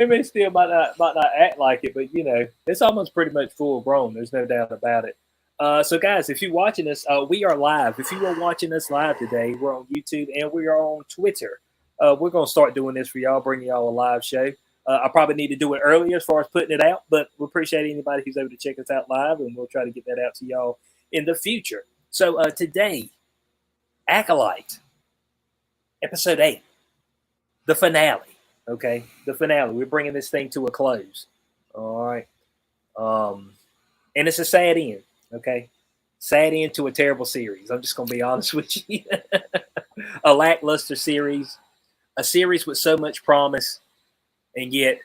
It may still might not act like it, but it's almost pretty much full grown. There's no doubt about it. So, guys, if you're watching us, we are live. If you are watching us live today, we're on YouTube and we are on Twitter. We're gonna start doing this for y'all, bringing y'all a live show. I probably need to do it earlier as far as putting it out, but we appreciate anybody who's able to check us out live, and we'll try to get that out to y'all in the future. So today, Acolyte, episode 8, the finale. Okay, the finale. We're bringing this thing to a close. All right, and it's a sad end. Okay, sad end to a terrible series. I'm just gonna be honest with you. A lackluster series, a series with so much promise, and yet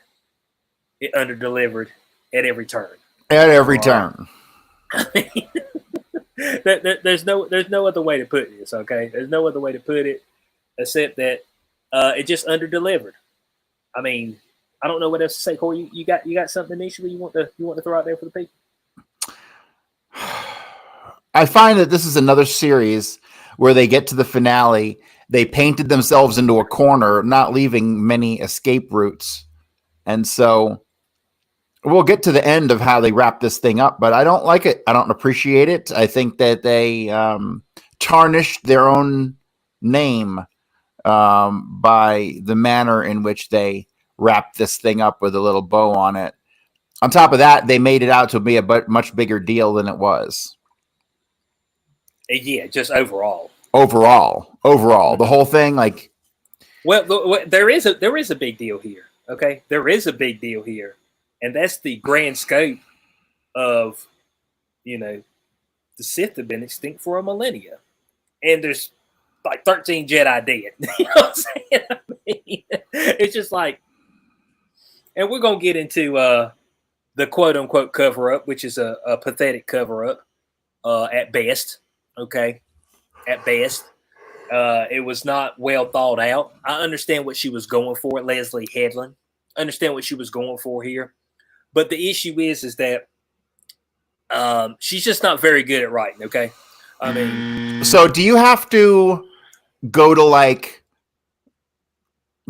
it underdelivered at every turn. At every turn. I mean, there's no other way to put this. Okay, there's no other way to put it except that it just underdelivered. I mean, I don't know what else to say. Corey, you got something initially you want to throw out there for the people? I find that this is another series where they get to the finale. They painted themselves into a corner, not leaving many escape routes. And so we'll get to the end of how they wrap this thing up, but I don't like it. I don't appreciate it. I think that they tarnished their own name by the manner in which they wrapped this thing up with a little bow on it. On top of that, they made it out to be a much bigger deal than it was. Yeah, just overall, the whole thing. Like, well, there is a big deal here. Okay, there is a big deal here, and that's the grand scope of, the Sith have been extinct for a millennia, and there's like 13 Jedi dead. You know what I'm saying? I mean, it's just like, and we're gonna get into the quote unquote cover up, which is a pathetic cover up at best. Okay, at best. It was not well thought out. I understand what she was going for, Leslie Headland. I understand what she was going for here. But the issue is that she's just not very good at writing, okay? I mean... So do you have to go to, like,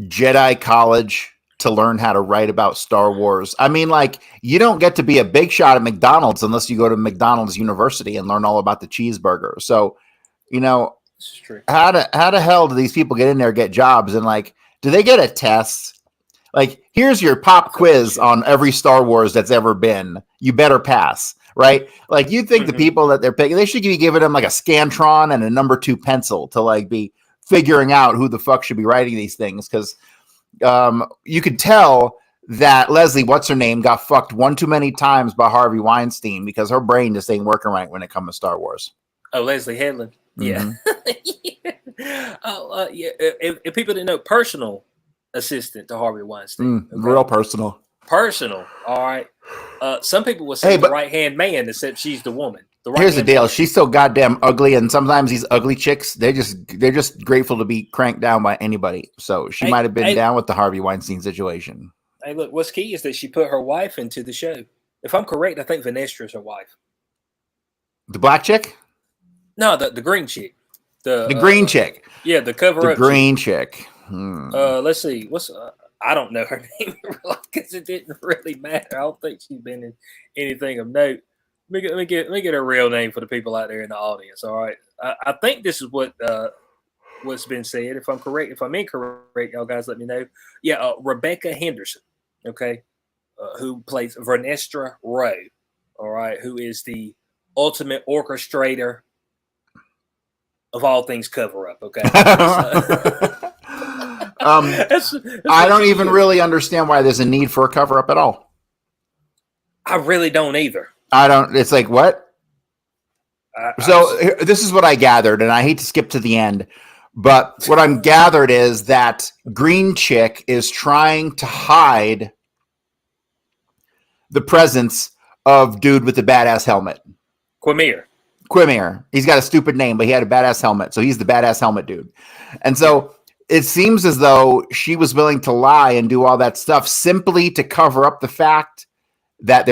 Jedi college to learn how to write about Star Wars? I mean, like, you don't get to be a big shot at McDonald's unless you go to McDonald's University and learn all about the cheeseburger. So, how the hell do these people get in there, get jobs, and like, do they get a test? Like, here's your pop quiz on every Star Wars that's ever been. You better pass, right? Like, you think the people that they're picking, they should be giving them like a Scantron and a number 2 pencil to like be figuring out who the fuck should be writing these things, because you could tell that Leslie, what's her name, got fucked one too many times by Harvey Weinstein because her brain just ain't working right when it comes to Star Wars. Oh, Leslie Headland. Yeah. Yeah. Oh, yeah. If people didn't know, personal assistant to Harvey Weinstein. Okay? Real personal. Personal. All right. Some people will say the right-hand man, except she's the woman. Here's the deal. She's so goddamn ugly, and sometimes these ugly chicks, they're just grateful to be cranked down by anybody. So she might have been down with the Harvey Weinstein situation. Hey, look, what's key is that she put her wife into the show. If I'm correct, I think Vanessa is her wife. The black chick? No, the green chick. The green chick. Yeah, the cover-up. The green chick. Let's see. I don't know her name because it didn't really matter. I don't think she's been in anything of note. Let me get her real name for the people out there in the audience. All right, I think this is what's been said. If I'm correct, if I'm incorrect, y'all guys let me know. Yeah, Rebecca Henderson. Okay, who plays Vernestra Rowe. All right, who is the ultimate orchestrator of all things cover up. Okay. I don't even really understand why there's a need for a cover up at all. I really don't either. It's like, what? This is what I gathered, and I hate to skip to the end, but what I'm gathered is that green chick is trying to hide the presence of dude with the badass helmet. Quimir. He's got a stupid name, but he had a badass helmet, so he's the badass helmet dude. And so it seems as though she was willing to lie and do all that stuff simply to cover up the fact that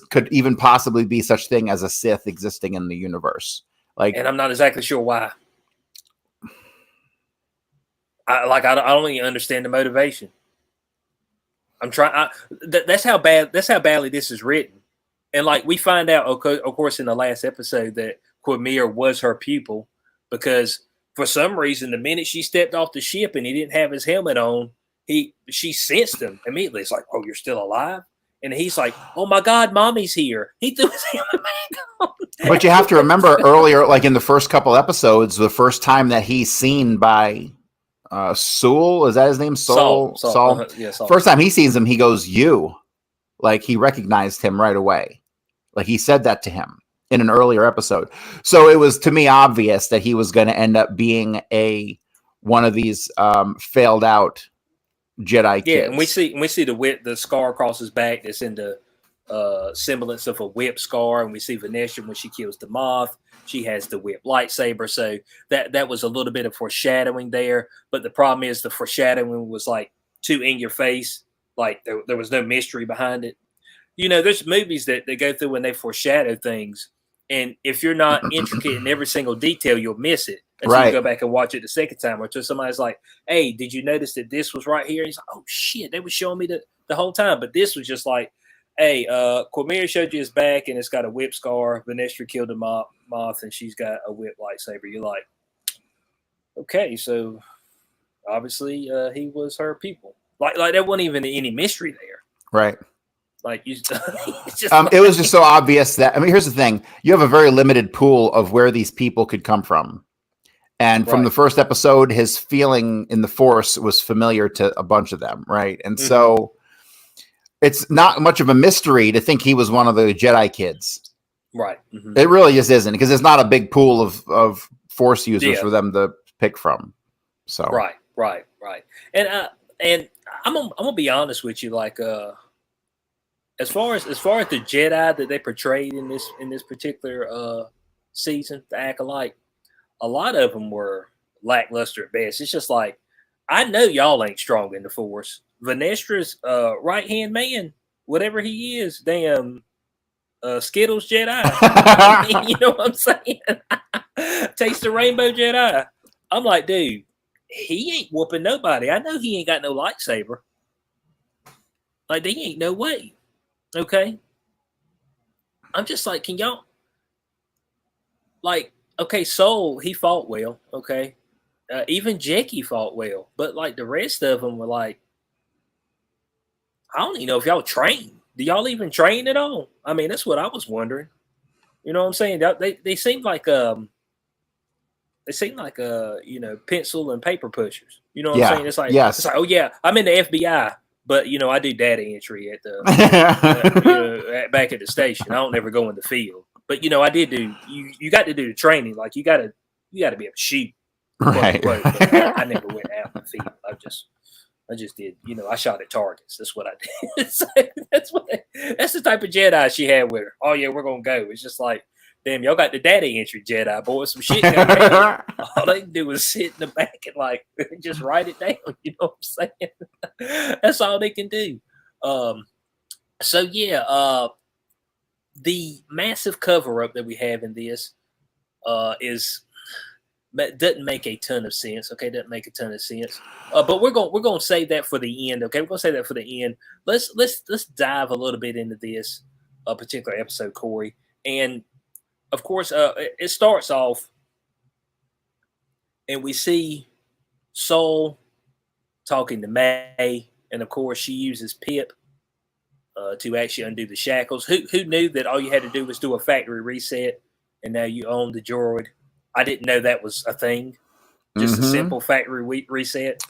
could even possibly be such thing as a Sith existing in the universe. Like, and I'm not exactly sure why. I don't even understand the motivation. I'm trying. That's how bad. That's how badly this is written. And like we find out, of course, in the last episode that Quimir was her pupil because for some reason, the minute she stepped off the ship and he didn't have his helmet on, she sensed him immediately. It's like, oh, you're still alive. And he's like, oh my God, mommy's here. He threw his helmet back on. But you have to remember earlier, like in the first couple episodes, the first time that he's seen by Saul, is that his name? Saul. Yeah, Saul. First time he sees him, he goes, "You," like he recognized him right away. Like he said that to him in an earlier episode. So it was to me obvious that he was going to end up being one of these failed out Jedi kids. Yeah, and we see the scar across his back that's in the semblance of a whip scar, and we see Vanessa when she kills the moth. She has the whip lightsaber, so that was a little bit of foreshadowing there. But the problem is the foreshadowing was like too in your face, like there was no mystery behind it. You know, there's movies that they go through when they foreshadow things, and if you're not intricate in every single detail, you'll miss it. And so you go back and watch it the second time, or until somebody's like, "Hey, did you notice that this was right here?" And he's like, "Oh shit, they were showing me the whole time." But this was just like, "Hey, Quimir showed you his back, and it's got a whip scar. Vanessa killed a moth, and she's got a whip lightsaber." You're like, "Okay, so obviously he was her people." Like there wasn't even any mystery there, right? Like you, it was just so obvious that here's the thing: you have a very limited pool of where these people could come from. And from the first episode, his feeling in the Force was familiar to a bunch of them, right? And so it's not much of a mystery to think he was one of the Jedi kids. Right. It really just isn't, because there's not a big pool of Force users for them to pick from. So right. And I'm gonna be honest with you, like as far as the Jedi that they portrayed in this particular season, the Acolyte, a lot of them were lackluster at best. It's just like, I know y'all ain't strong in the Force. Vanestra's right-hand man, whatever he is, damn Skittles Jedi. I mean, you know what I'm saying? Taste the Rainbow Jedi. I'm like, dude, he ain't whooping nobody. I know he ain't got no lightsaber. Like, there ain't no way. Okay? I'm just like, can y'all... Like, okay, Soul, he fought well, okay? Even Jackie fought well. But, like, the rest of them were like, I don't even know if y'all train. Do y'all even train at all? I mean, that's what I was wondering. You know what I'm saying? They seem like pencil and paper pushers. You know what I'm saying? It's like, it's like, oh yeah, I'm in the FBI, but I do data entry at the back at the station. I don't ever go in the field. But I did do. You got to do the training. Like you got to be able to shoot. Right. Quote, I never went out in the field. I just did. I shot at targets. That's what I did. So that's the type of Jedi she had with her. Oh yeah, we're gonna go. It's just like, damn, y'all got the data entry Jedi, boy. Some shit got ready. All they can do is sit in the back and like just write it down. You know what I'm saying? That's all they can do. So yeah, the massive cover up that we have in this doesn't make a ton of sense. Okay, doesn't make a ton of sense. But we're gonna save that for the end. Okay, we're gonna save that for the end. Let's dive a little bit into this particular episode, Corey. And of course, it starts off, and we see Soul talking to May, and of course, she uses Pip to actually undo the shackles. Who knew that all you had to do was do a factory reset, and now you own the droid? I didn't know that was a thing. Just a simple factory reset.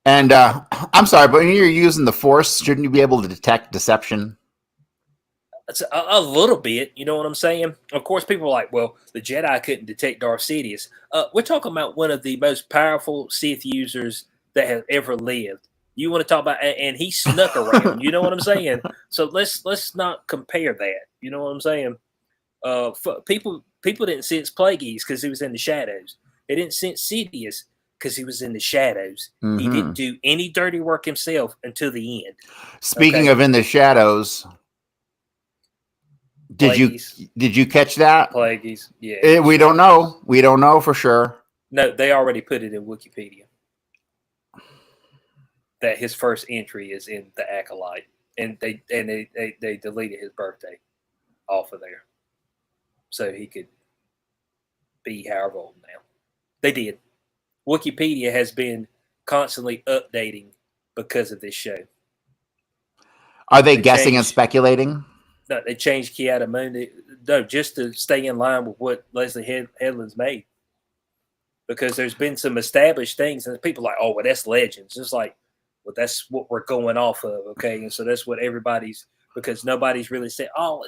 And I'm sorry, but when you're using the Force, shouldn't you be able to detect deception? It's a little bit, you know what I'm saying? Of course, people are like, well, the Jedi couldn't detect Darth Sidious. We're talking about one of the most powerful Sith users that have ever lived. You want to talk about, and he snuck around, you know what I'm saying? So let's not compare that, you know what I'm saying? People didn't sense Plagueis because he was in the shadows. They didn't sense Sidious because he was in the shadows. He didn't do any dirty work himself until the end. Speaking of in the shadows, did you catch that? Plagueis, yeah. We don't know. We don't know for sure. No, they already put it in Wikipedia. that his first entry is in the Acolyte, and they deleted his birthday off of there, so he could be however old now. They did. Wikipedia has been constantly updating because of this show. Are they guessing and speculating? No, they changed Kiadamundi. No, just to stay in line with what Leslie Headland's made. Because there's been some established things, and people are like, oh, well, that's Legends. It's like, well, that's what we're going off of, okay? And so that's what because nobody's really said, oh,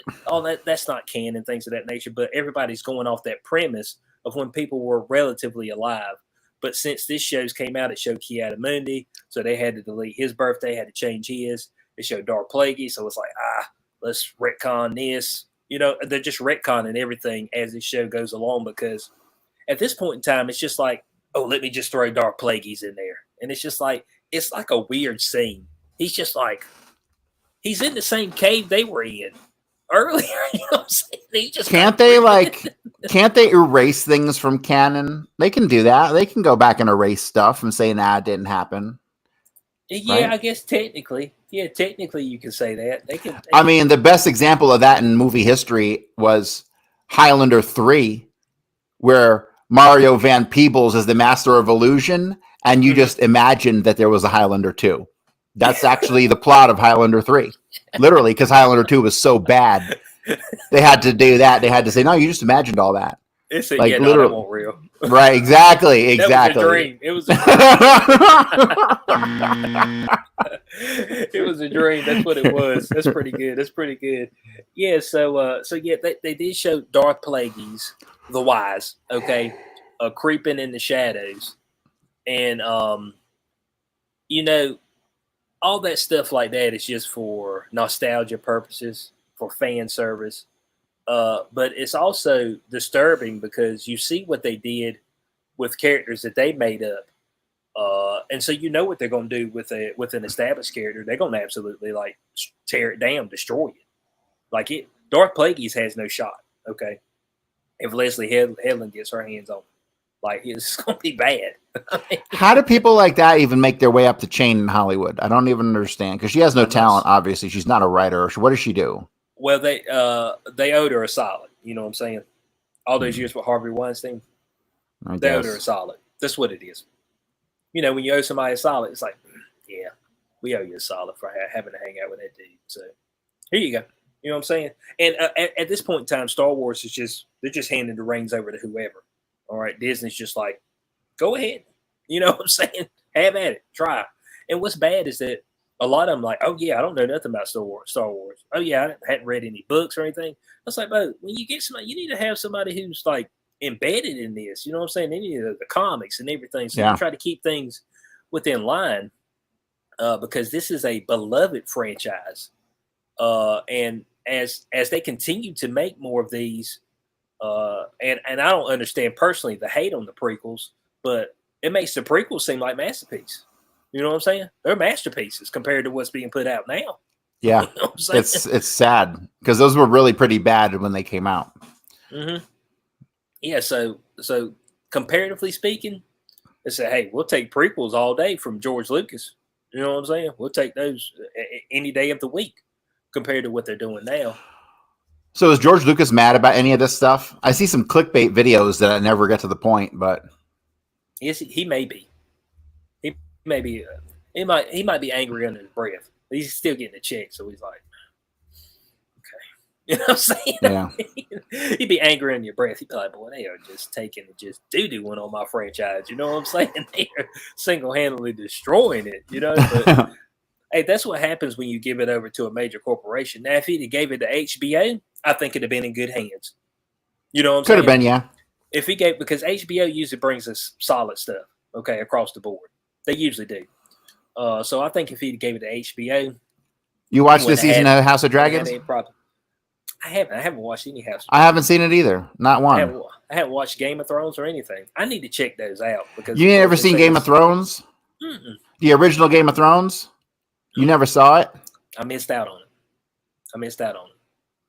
that's not canon, things of that nature. But everybody's going off that premise of when people were relatively alive. But since this show's came out, it showed Kiadamundi, so they had to delete his birthday, had to change his. It showed Dark Plagueis, so it's like, let's retcon this. They're just retconning everything as this show goes along, because at this point in time, it's just like, oh, let me just throw Dark Plagueis in there. And it's just like, it's like a weird scene. He's just like, he's in the same cave they were in earlier. You know what I'm saying? He just can't they erase things from canon? They can do that. They can go back and erase stuff and say, nah, it didn't happen. Yeah, right? I guess technically. Yeah, technically you can say that. I mean, the best example of that in movie history was Highlander 3, where Mario Van Peebles is the master of illusion, and you just imagined that there was a Highlander 2. That's actually the plot of Highlander 3. Literally, because Highlander 2 was so bad. They had to do that. They had to say, no, you just imagined all that. It's like, literally, that won't real. Right, exactly. That was a dream. It was a dream. It was a dream. That's what it was. That's pretty good. Yeah, so yeah, they did show Darth Plagueis, the Wise, okay, creeping in the shadows. And all that stuff like that is just for nostalgia purposes, for fan service. But it's also disturbing because you see what they did with characters that they made up. And so you know what they're going to do with an established character. They're going to absolutely tear it down, destroy it. Darth Plagueis has no shot, okay? If Leslie Headland gets her hands on it. It's going to be bad. How do people like that even make their way up the chain in Hollywood? I don't even understand, because she has no talent, obviously. She's not a writer. What does she do? Well, they owed her a solid. You know what I'm saying? All those years with Harvey Weinstein, they owed her a solid. That's what it is. When you owe somebody a solid, it's like, yeah, we owe you a solid for having to hang out with that dude. So here you go. You know what I'm saying? And at this point in time, Star Wars they're just handing the reins over to whoever. All right, Disney's just like, go ahead. You know what I'm saying? Have at it. Try. And what's bad is that a lot of them like, oh, yeah, I don't know nothing about Star Wars. Oh, yeah, I hadn't read any books or anything. I was like, but when you get somebody, you need to have somebody who's embedded in this. You know what I'm saying? They need the comics and everything. So you try to keep things within line because this is a beloved franchise. And as they continue to make more of these, and I don't understand personally the hate on the prequels, but it makes the prequels seem like masterpieces. You know what I'm saying? They're masterpieces compared to what's being put out now. Yeah, you know it's sad because those were really pretty bad when they came out. Mm-hmm. Yeah, so comparatively speaking, they say, hey, we'll take prequels all day from George Lucas. You know what I'm saying? We'll take those any day of the week compared to what they're doing now. So is George Lucas mad about any of this stuff? I see some clickbait videos that I never get to the point, but yes, he may be. Maybe he might be angry under his breath. He's still getting a check, so he's like, okay, you know what I'm saying? Yeah. He'd be angry under your breath. He'd be like, boy, they are just taking just doo-doo one on my franchise. You know what I'm saying? They are single-handedly destroying it. But hey, that's what happens when you give it over to a major corporation. Now, if he'd have gave it to HBO, I think it'd have been in good hands. You know what I'm saying? Could have been, yeah. If he gave, because HBO usually brings us solid stuff, okay, across the board. They usually do. So I think if he gave it to HBO, you watched this season of House of Dragons? I haven't watched any House. I haven't seen it either. Not one. I haven't watched Game of Thrones or anything. I need to check those out because you never seen Game of Thrones? Mm-mm. The original Game of Thrones? You never saw it? I missed out on it.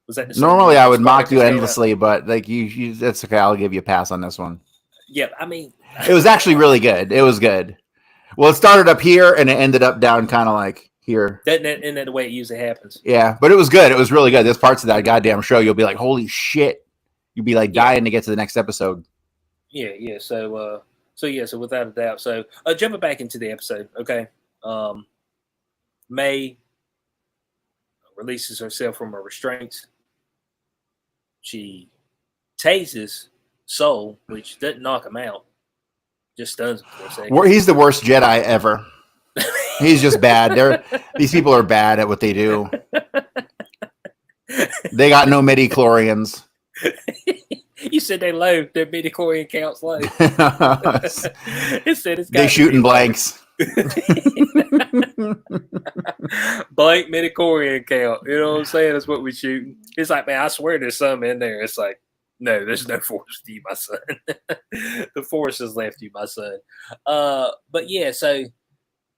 Was that the normally I would mock you endlessly, but you that's okay. I'll give you a pass on this one. Yeah, I mean, it was actually really good. It was good. Well, it started up here and it ended up down kind of like here. Isn't that the way it usually happens? Yeah, but it was good. It was really good. There's parts of that goddamn show you'll be like, holy shit. You'll be like dying to get to the next episode. Yeah. So without a doubt. So jumping back into the episode, okay. May releases herself from her restraints. She tases Soul, which doesn't knock him out, just stuns him for a second. He's the worst Jedi ever. He's just bad. These people are bad at what they do. They got no midi-chlorians. You said they low. Their midi-chlorian count's low. It said they shooting blanks. Blank midi-chlorian count. You know what I'm saying? That's what we shooting. It's like, man, I swear there's some in there. It's like, no, there's no force to you, my son. The force has left you, my son. But yeah, so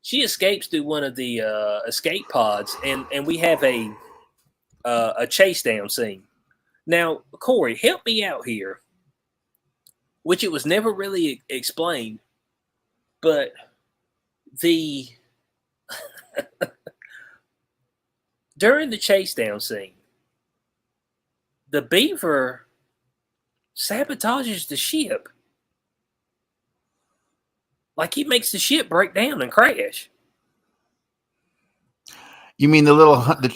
she escapes through one of the escape pods, and we have a chase down scene. Now, Corey, help me out here, which it was never really explained, but during the chase down scene, the beaver sabotages the ship. Like he makes the ship break down and crash. You mean the little dude?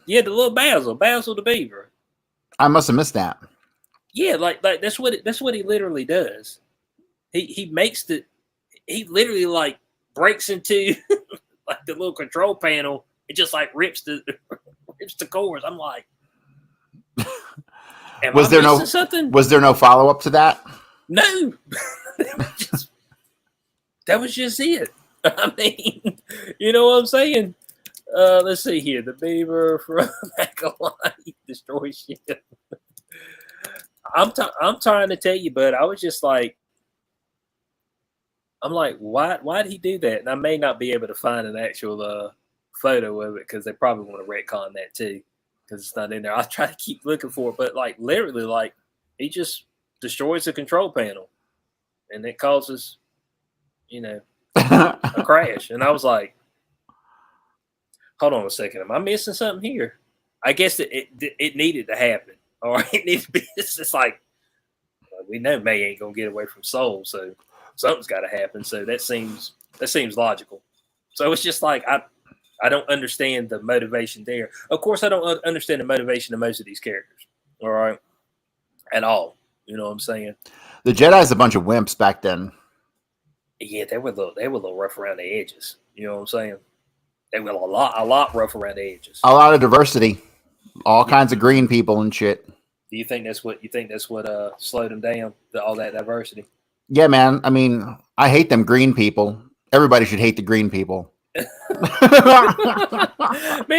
Yeah, the little Basil the beaver. I must have missed that. Yeah, like that's what he literally does. He literally like breaks into like the little control panel and just like rips the cores. I'm like, was there no follow up to that? No, that was just it. I mean, you know what I'm saying? Let's see here. The beaver from Acolyte destroys ship. I'm trying to tell you, but I was just like, I'm like, why did he do that? And I may not be able to find an actual photo of it because they probably want to retcon that too because it's not in there. I'll try to keep looking for it, but like literally, like he just destroys the control panel, and it causes, a crash. And I was like, hold on a second, am I missing something here? I guess it needed to happen. All right, it needs to be. It's just like we know May ain't gonna get away from Soul, so something's got to happen. So that seems logical. So it's just like I don't understand the motivation there. Of course, I don't understand the motivation of most of these characters. All right, at all. You know what I'm saying? The Jedi's a bunch of wimps back then. Yeah, they were a little rough around the edges. You know what I'm saying? They were a lot rough around the edges. A lot of diversity, all kinds of green people and shit. Do you think that's what slowed them down? All that diversity? Yeah, man. I mean, I hate them green people. Everybody should hate the green people. Man,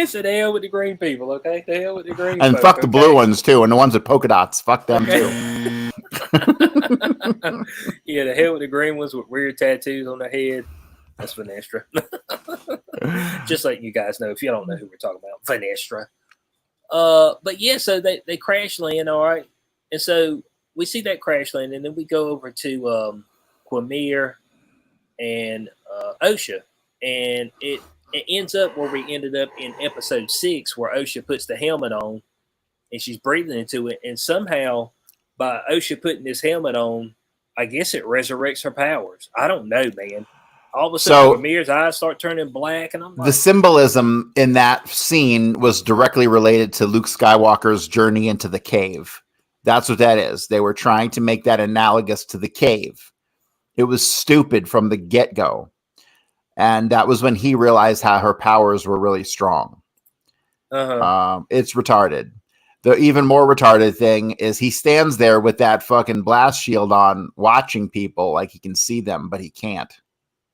so the hell with the green people, okay? The hell with the green and folk, fuck the blue ones too, and the ones with polka dots. Fuck them too. Yeah, the hell with the green ones with weird tattoos on their head. That's Vanestra. Just like you guys know, if you don't know who we're talking about, Vanestra. But yeah, so they crash land, all right, and so we see that crash land, and then we go over to Quamir and Osha, and it ends up where we ended up in episode 6, where Osha puts the helmet on, and she's breathing into it, and somehow by Osha putting this helmet on, I guess it resurrects her powers. I don't know, man. All of a sudden, Quamir's eyes start turning black, and I'm like, the symbolism in that scene was directly related to Luke Skywalker's journey into the cave. That's what that is. They were trying to make that analogous to the cave. It was stupid from the get-go. And that was when he realized how her powers were really strong. It's retarded. The even more retarded thing is he stands there with that fucking blast shield on, watching people like he can see them, but he can't.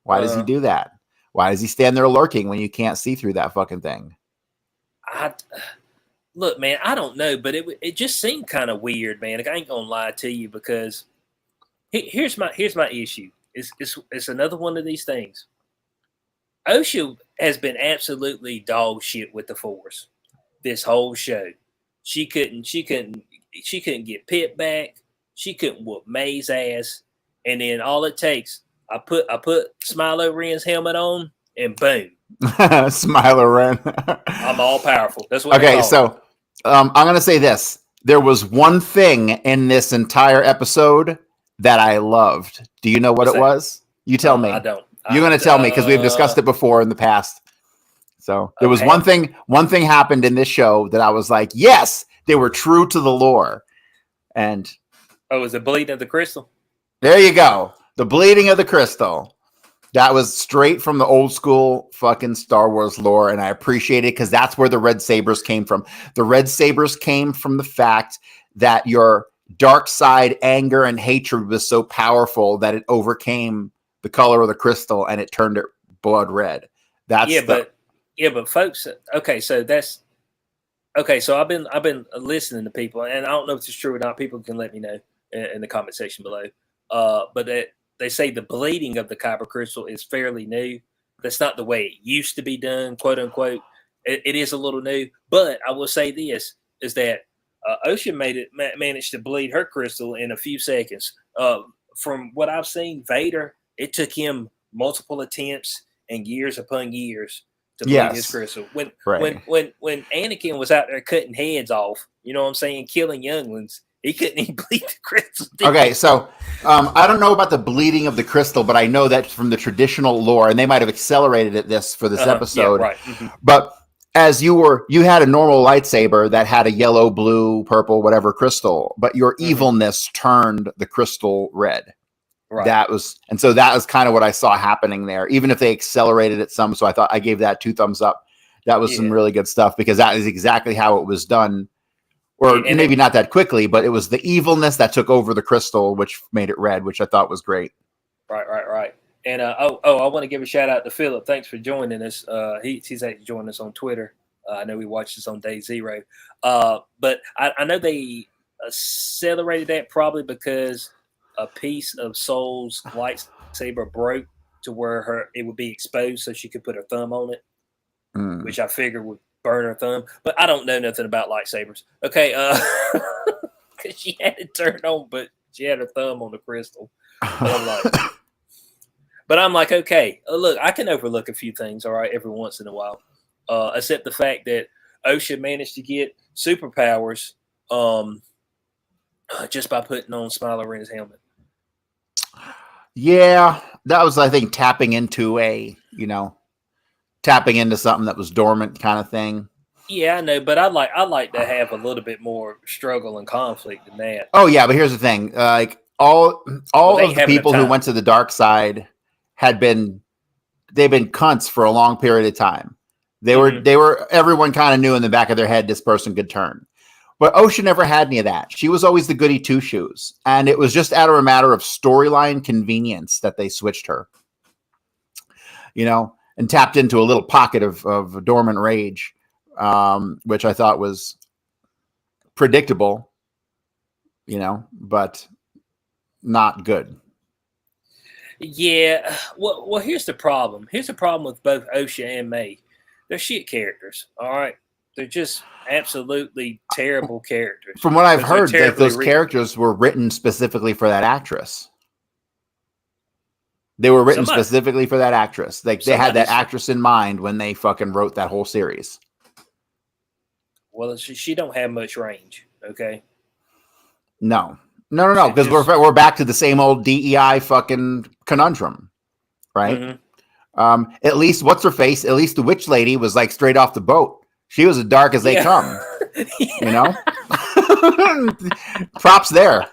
Why does he do that? Why does he stand there lurking when you can't see through that fucking thing? Look, man, I don't know, but it just seemed kind of weird, man. Like, I ain't gonna lie to you, because here's my issue. It's another one of these things. Osha has been absolutely dog shit with the Force this whole show. She couldn't get Pip back. She couldn't whoop May's ass. And then all it takes, I put Smilo Ren's helmet on, and boom, Smiler Ren. I'm all powerful. That's what they Okay, call so I'm going to say this. There was one thing in this entire episode that I loved. Do you know what What's it that? was? You tell me. I don't. You're going to tell me because we've discussed it before in the past. So there was Okay. one thing happened in this show that I was like, yes, they were true to the lore. And is it bleeding of the crystal? there you go. The bleeding of the crystal. That was straight from the old school fucking Star Wars lore, and I appreciate it because that's where the red sabers came from. The red sabers came from the fact that your dark side anger and hatred was so powerful that it overcame the color of the crystal and it turned it blood red. But folks, okay, so that's okay. So I've been listening to people, and I don't know if it's true or not. People can let me know in the comment section below. But they say the bleeding of the kyber crystal is fairly new. That's not the way it used to be done, quote unquote. It is a little new, but I will say this is that Ocean managed to bleed her crystal in a few seconds. From what I've seen, Vader, it took him multiple attempts and years upon years to bleed his crystal. When Anakin was out there cutting heads off, you know what I'm saying, killing younglings, he couldn't even bleed the crystal. Okay, so I don't know about the bleeding of the crystal, but I know that from the traditional lore, and they might have accelerated this for this episode. Yeah, right. Mm-hmm. But as you had a normal lightsaber that had a yellow, blue, purple, whatever crystal, but your evilness turned the crystal red. Right. That was kind of what I saw happening there, even if they accelerated it some. So I gave that 2 thumbs up. That was some really good stuff because that is exactly how it was done. Or maybe not that quickly, but it was the evilness that took over the crystal, which made it red, which I thought was great. Right. And I want to give a shout out to Philip. Thanks for joining us. He's actually joined us on Twitter. I know we watched this on day 0. But I know they accelerated that probably because a piece of Soul's lightsaber broke to where it would be exposed so she could put her thumb on it, which I figured would burn her thumb, but I don't know nothing about lightsabers. Okay, because she had it turned on, but she had her thumb on the crystal. But I'm like, okay, look, I can overlook a few things, all right, every once in a while, except the fact that Osha managed to get superpowers just by putting on Smiler Ren's helmet. Yeah, that was, I think, tapping into something that was dormant kind of thing. Yeah, I know, but I like to have a little bit more struggle and conflict than that. Oh yeah, but here's the thing: like all of the people who went to the dark side they've been cunts for a long period of time. They were everyone kind of knew in the back of their head this person could turn. But Osha never had any of that. She was always the goody two shoes, and it was just out of a matter of storyline convenience that they switched her. And tapped into a little pocket of dormant rage, which I thought was predictable, but not good. Yeah. Well, here's the problem. Here's the problem with both Osha and May. They're shit characters. All right. They're just absolutely terrible characters. From what I've heard, those characters were written specifically for that actress. They were written specifically for that actress. They had that actress in mind when they fucking wrote that whole series. Well, she don't have much range, okay? No, because we're back to the same old DEI fucking conundrum, right? At least what's her face? At least the witch lady was like straight off the boat. She was as dark as they come. Props there.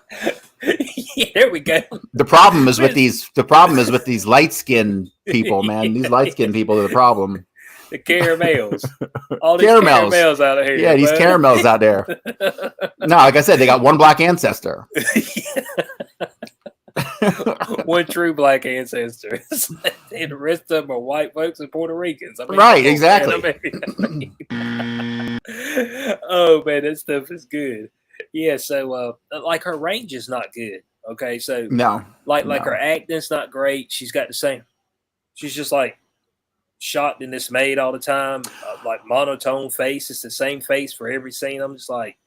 Yeah, there we go. The problem is with these light-skinned people, man. These light-skinned people are the problem. The caramels. All these caramels out of here. Yeah, these caramels out there. No, like I said, they got one black ancestor. One true black ancestor. And the rest of them are white folks and Puerto Ricans. Right, exactly. Oh, man, that stuff is good. Yeah, so like her range is not good. Okay, so her acting's not great. She's got the same. She's just like shot and dismayed all the time, like monotone face. It's the same face for every scene. I'm just like,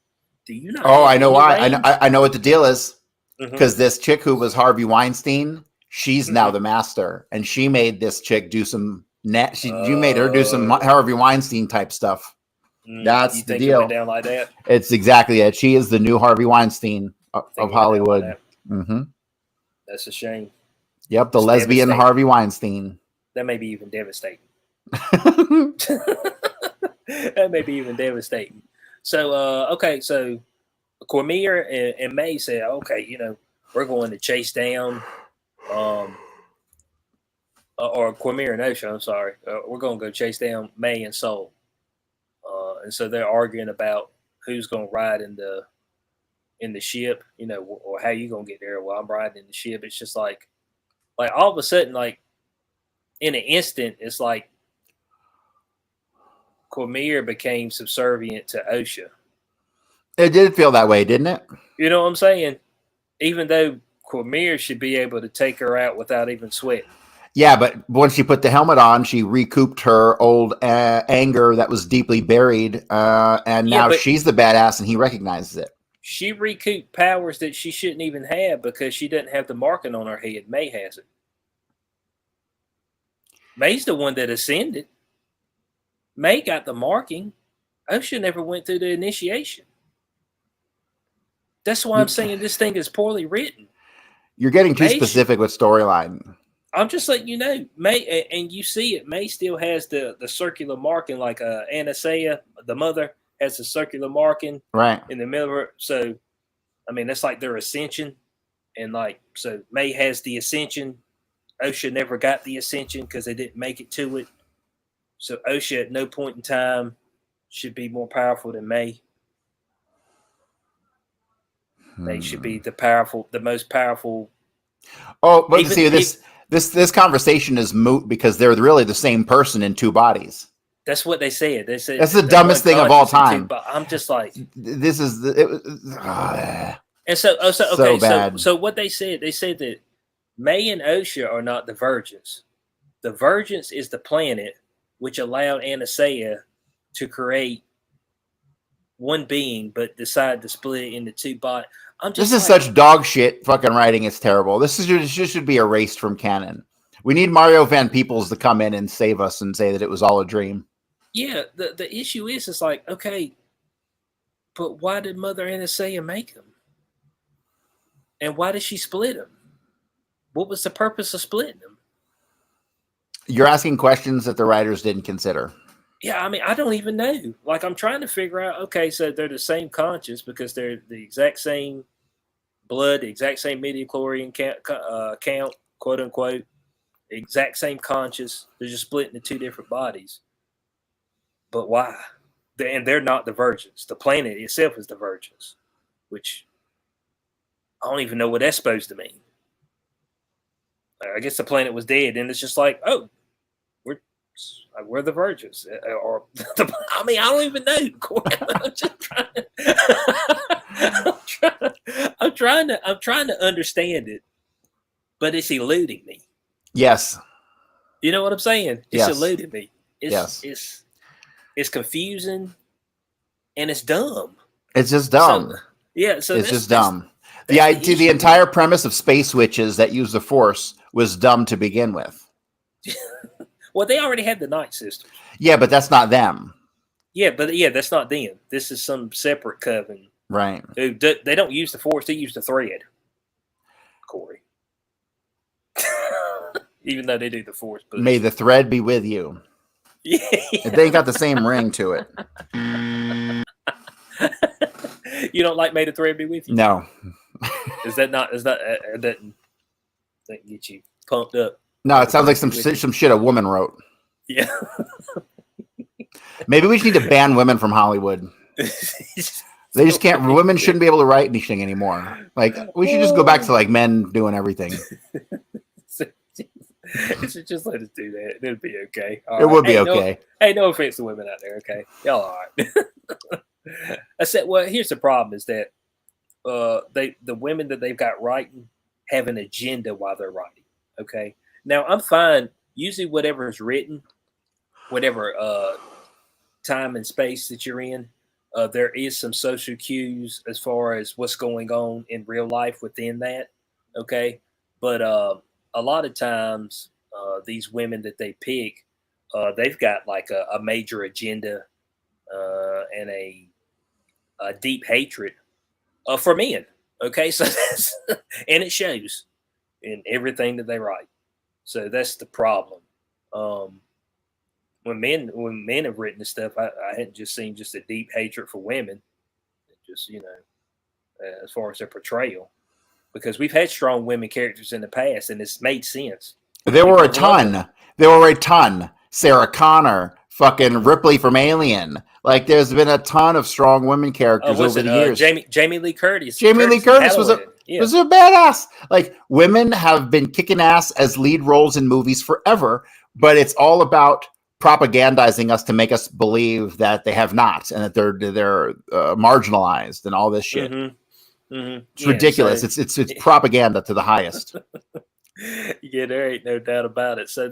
do you not? Oh, I know why. I know what the deal is. Because this chick who was Harvey Weinstein, she's now the master, and she made this chick do some you made her do some Harvey Weinstein type stuff. That's the deal. It went down like that? It's exactly it. She is the new Harvey Weinstein of Hollywood. Mm-hmm. That's a shame. Yep, the lesbian Harvey Weinstein. That may be even devastating. That may be even devastating. So, okay, so Cormier and May said, okay, we're going to chase down, or Cormier and Osha, I'm sorry, we're going to go chase down May and Soul. And so they're arguing about who's going to ride in the ship, or how you going to get there. Well, I'm riding in the ship. It's just like all of a sudden, like in an instant, it's like Cormier became subservient to Osha. It did feel that way, didn't it? You know what I'm saying? Even though Cormier should be able to take her out without even sweating. Yeah, but once she put the helmet on, she recouped her old anger that was deeply buried, and now she's the badass, and he recognizes it. She recouped powers that she shouldn't even have because she doesn't have the marking on her head. May has it. May's the one that ascended. May got the marking. Osha never went through the initiation. That's why I'm saying this thing is poorly written. You're getting too specific with storyline. I'm just letting you know, May, and you see it. May still has the circular marking, like Anastasia, the mother, has the circular marking right in the middle of her. So, I mean, that's like their ascension, and so May has the ascension. Osha never got the ascension because they didn't make it to it. So Osha at no point in time should be more powerful than May. May should be the most powerful. Oh, but see, this conversation is moot because they're really the same person in two bodies. That's what they said. They said that's the dumbest thing of all time. I'm just like, this is and so okay, bad. So what they said that May and Osha are not the Virgins. The Virgins is the planet which allowed Anastasia to create one being, but decide to split it into two bodies. This is such dog shit fucking writing. It's terrible. This should be erased from canon. We need Mario Van Peebles to come in and save us and say that it was all a dream. Yeah, the issue is, it's like, okay, but why did Mother Anastasia make them? And why did she split them? What was the purpose of splitting them? You're asking questions that the writers didn't consider. Yeah, I mean, I don't even know. Like, I'm trying to figure out, okay, so they're the same conscience because they're the exact same blood, the exact same midichlorian count, quote unquote, exact same conscience. They're just split into two different bodies. But why? And they're not the Virgins. The planet itself is the Virgins, which I don't even know what that's supposed to mean. I guess the planet was dead, and it's just like, oh, we're the Virgins, or I mean, I don't even know. I'm just trying. I'm trying to understand it, but it's eluding me. Yes. You know what I'm saying? It's eluding me. It's confusing, and it's dumb. It's just dumb. So it's just dumb. The entire premise of space witches that use the Force was dumb to begin with. Well, they already had the Night Sisters. Yeah, but that's not them. Yeah, that's not them. This is some separate coven. Right. They don't use the Force. They use the thread. Corey. Even though they do the Force. But may the thread be with you. Yeah. They ain't got the same ring to it. You don't like May the Thread Be With You? No. That get you pumped up? No, it sounds like some shit a woman wrote. Yeah. Maybe we just need to ban women from Hollywood. They just can't. Women shouldn't be able to write anything anymore. Like, we should just go back to like men doing everything. Just let us do that. It'll be okay. It would be okay. No offense to women out there. Okay, y'all all right. I said, well, here's the problem: is that the women that they've got writing have an agenda while they're writing. Okay. Now, I'm fine. Usually whatever is written, whatever time and space that you're in, there is some social cues as far as what's going on in real life within that. Okay. But a a lot of times these women that they pick, they've got like a major agenda and a deep hatred for men. Okay, so that's and it shows in everything that they write. So that's the problem. Um, when men have written this stuff, I hadn't just seen just a deep hatred for women, just as far as their portrayal, because we've had strong women characters in the past, and it's made sense. There were People a have loved them. ton. There were a ton. Sarah Connor, fucking Ripley from Alien. Like, there's been a ton of strong women characters Was over it the years. Jamie Lee Curtis? Jamie Lee Curtis in Curtis was Halloween. Yeah. a badass. Like, women have been kicking ass as lead roles in movies forever, but it's all about propagandizing us to make us believe that they have not, and that they're marginalized and all this shit. It's ridiculous. So, It's propaganda to the highest. yeah, there ain't no doubt about it. So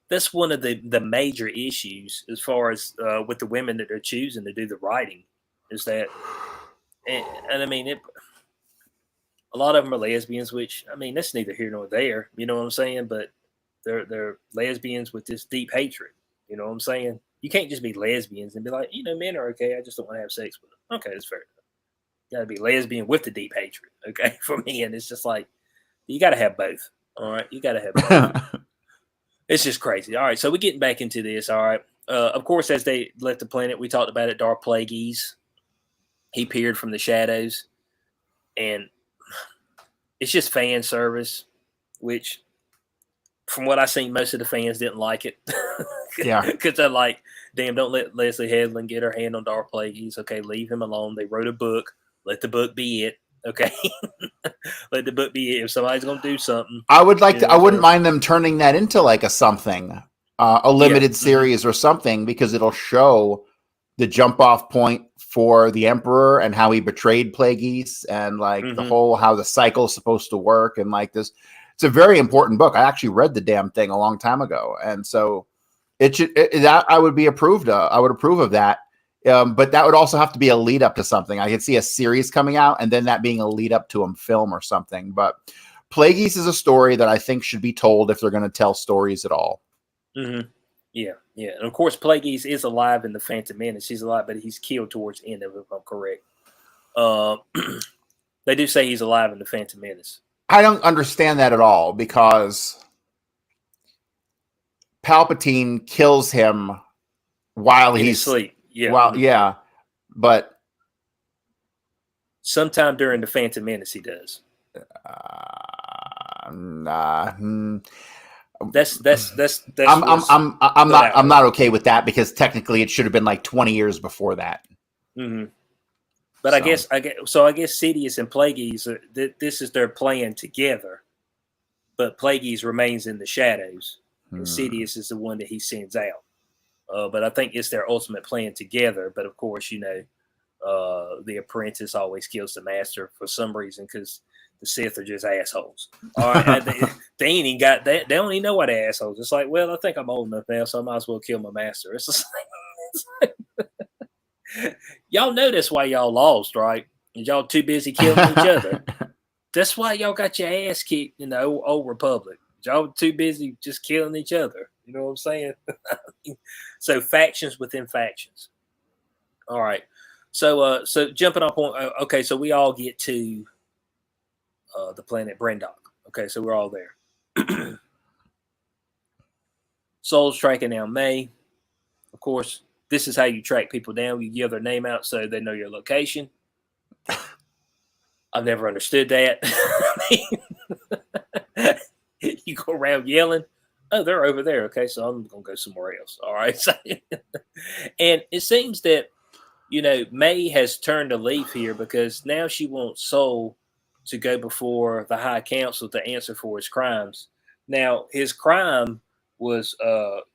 that's one of the major issues as far as with the women that they're choosing to do the writing, is that, and I mean a lot of them are lesbians, which I mean that's neither here nor there. You know what I'm saying? But they're lesbians with this deep hatred. You know what I'm saying? You can't just be lesbians and be like, men are okay. I just don't want to have sex with them. Okay, that's fair enough. You got to be lesbian with the deep hatred. Okay, for me, and it's just like you got to have both. All right, you got to have both. It's just crazy. All right, so we're getting back into this. All right. Of course, as they left the planet, we talked about it. Dark Plagueis. He peered from the shadows, and it's just fan service, which, from what I've seen, most of the fans didn't like it. Yeah, because they're like, "Damn, don't let Leslie Headland get her hand on Dark Plagueis. Okay, leave him alone. They wrote a book. Let the book be it. Okay, let the book be it. If somebody's gonna do something, I would like to. I wouldn't mind them turning that into like a something, a limited series or something, because it'll show the jump off point for the Emperor and how he betrayed Plagueis, and like the whole how the cycle is supposed to work, and like this. It's a very important book. I actually read the damn thing a long time ago, and so it should that I would be approved of. I would approve of that. But that would also have to be a lead up to something. I could see a series coming out and then that being a lead up to a film or something. But Plagueis is a story that I think should be told if they're going to tell stories at all. Yeah, yeah. And of course, Plagueis is alive in the Phantom Menace. He's alive, but he's killed towards the end of it, if I'm correct. They do say he's alive in the Phantom Menace. I don't understand that at all, because Palpatine kills him while he's asleep. Yeah. Well, yeah, but sometime during the Phantom Menace, he does. That's. I'm not okay with that, because technically it should have been like 20 years before that. But so. I guess Sidious and Plagueis, this is their plan together, but Plagueis remains in the shadows, and Sidious is the one that he sends out. But I think it's their ultimate plan together. But of course, the apprentice always kills the master for some reason, because the Sith are just assholes. All right, they ain't even got that. They don't even know what assholes. It's like, well, I think I'm old enough now, so I might as well kill my master. It's just like y'all know that's why y'all lost, right? Y'all too busy killing each other. That's why y'all got your ass kicked in the old Republic. Y'all too busy just killing each other. You know what I'm saying? So factions within factions. All right. So jumping up on, okay, so we all get to the planet Brendok. Okay, so we're all there. Soul's tracking down May. Of course, this is how you track people down. You give their name out so they know your location. I've never understood that. You go around yelling, oh, they're over there. Okay, so I'm going to go somewhere else. All right. And it seems that, May has turned a leaf here, because now she wants Soul to go before the High Council to answer for his crimes. Now, his crime was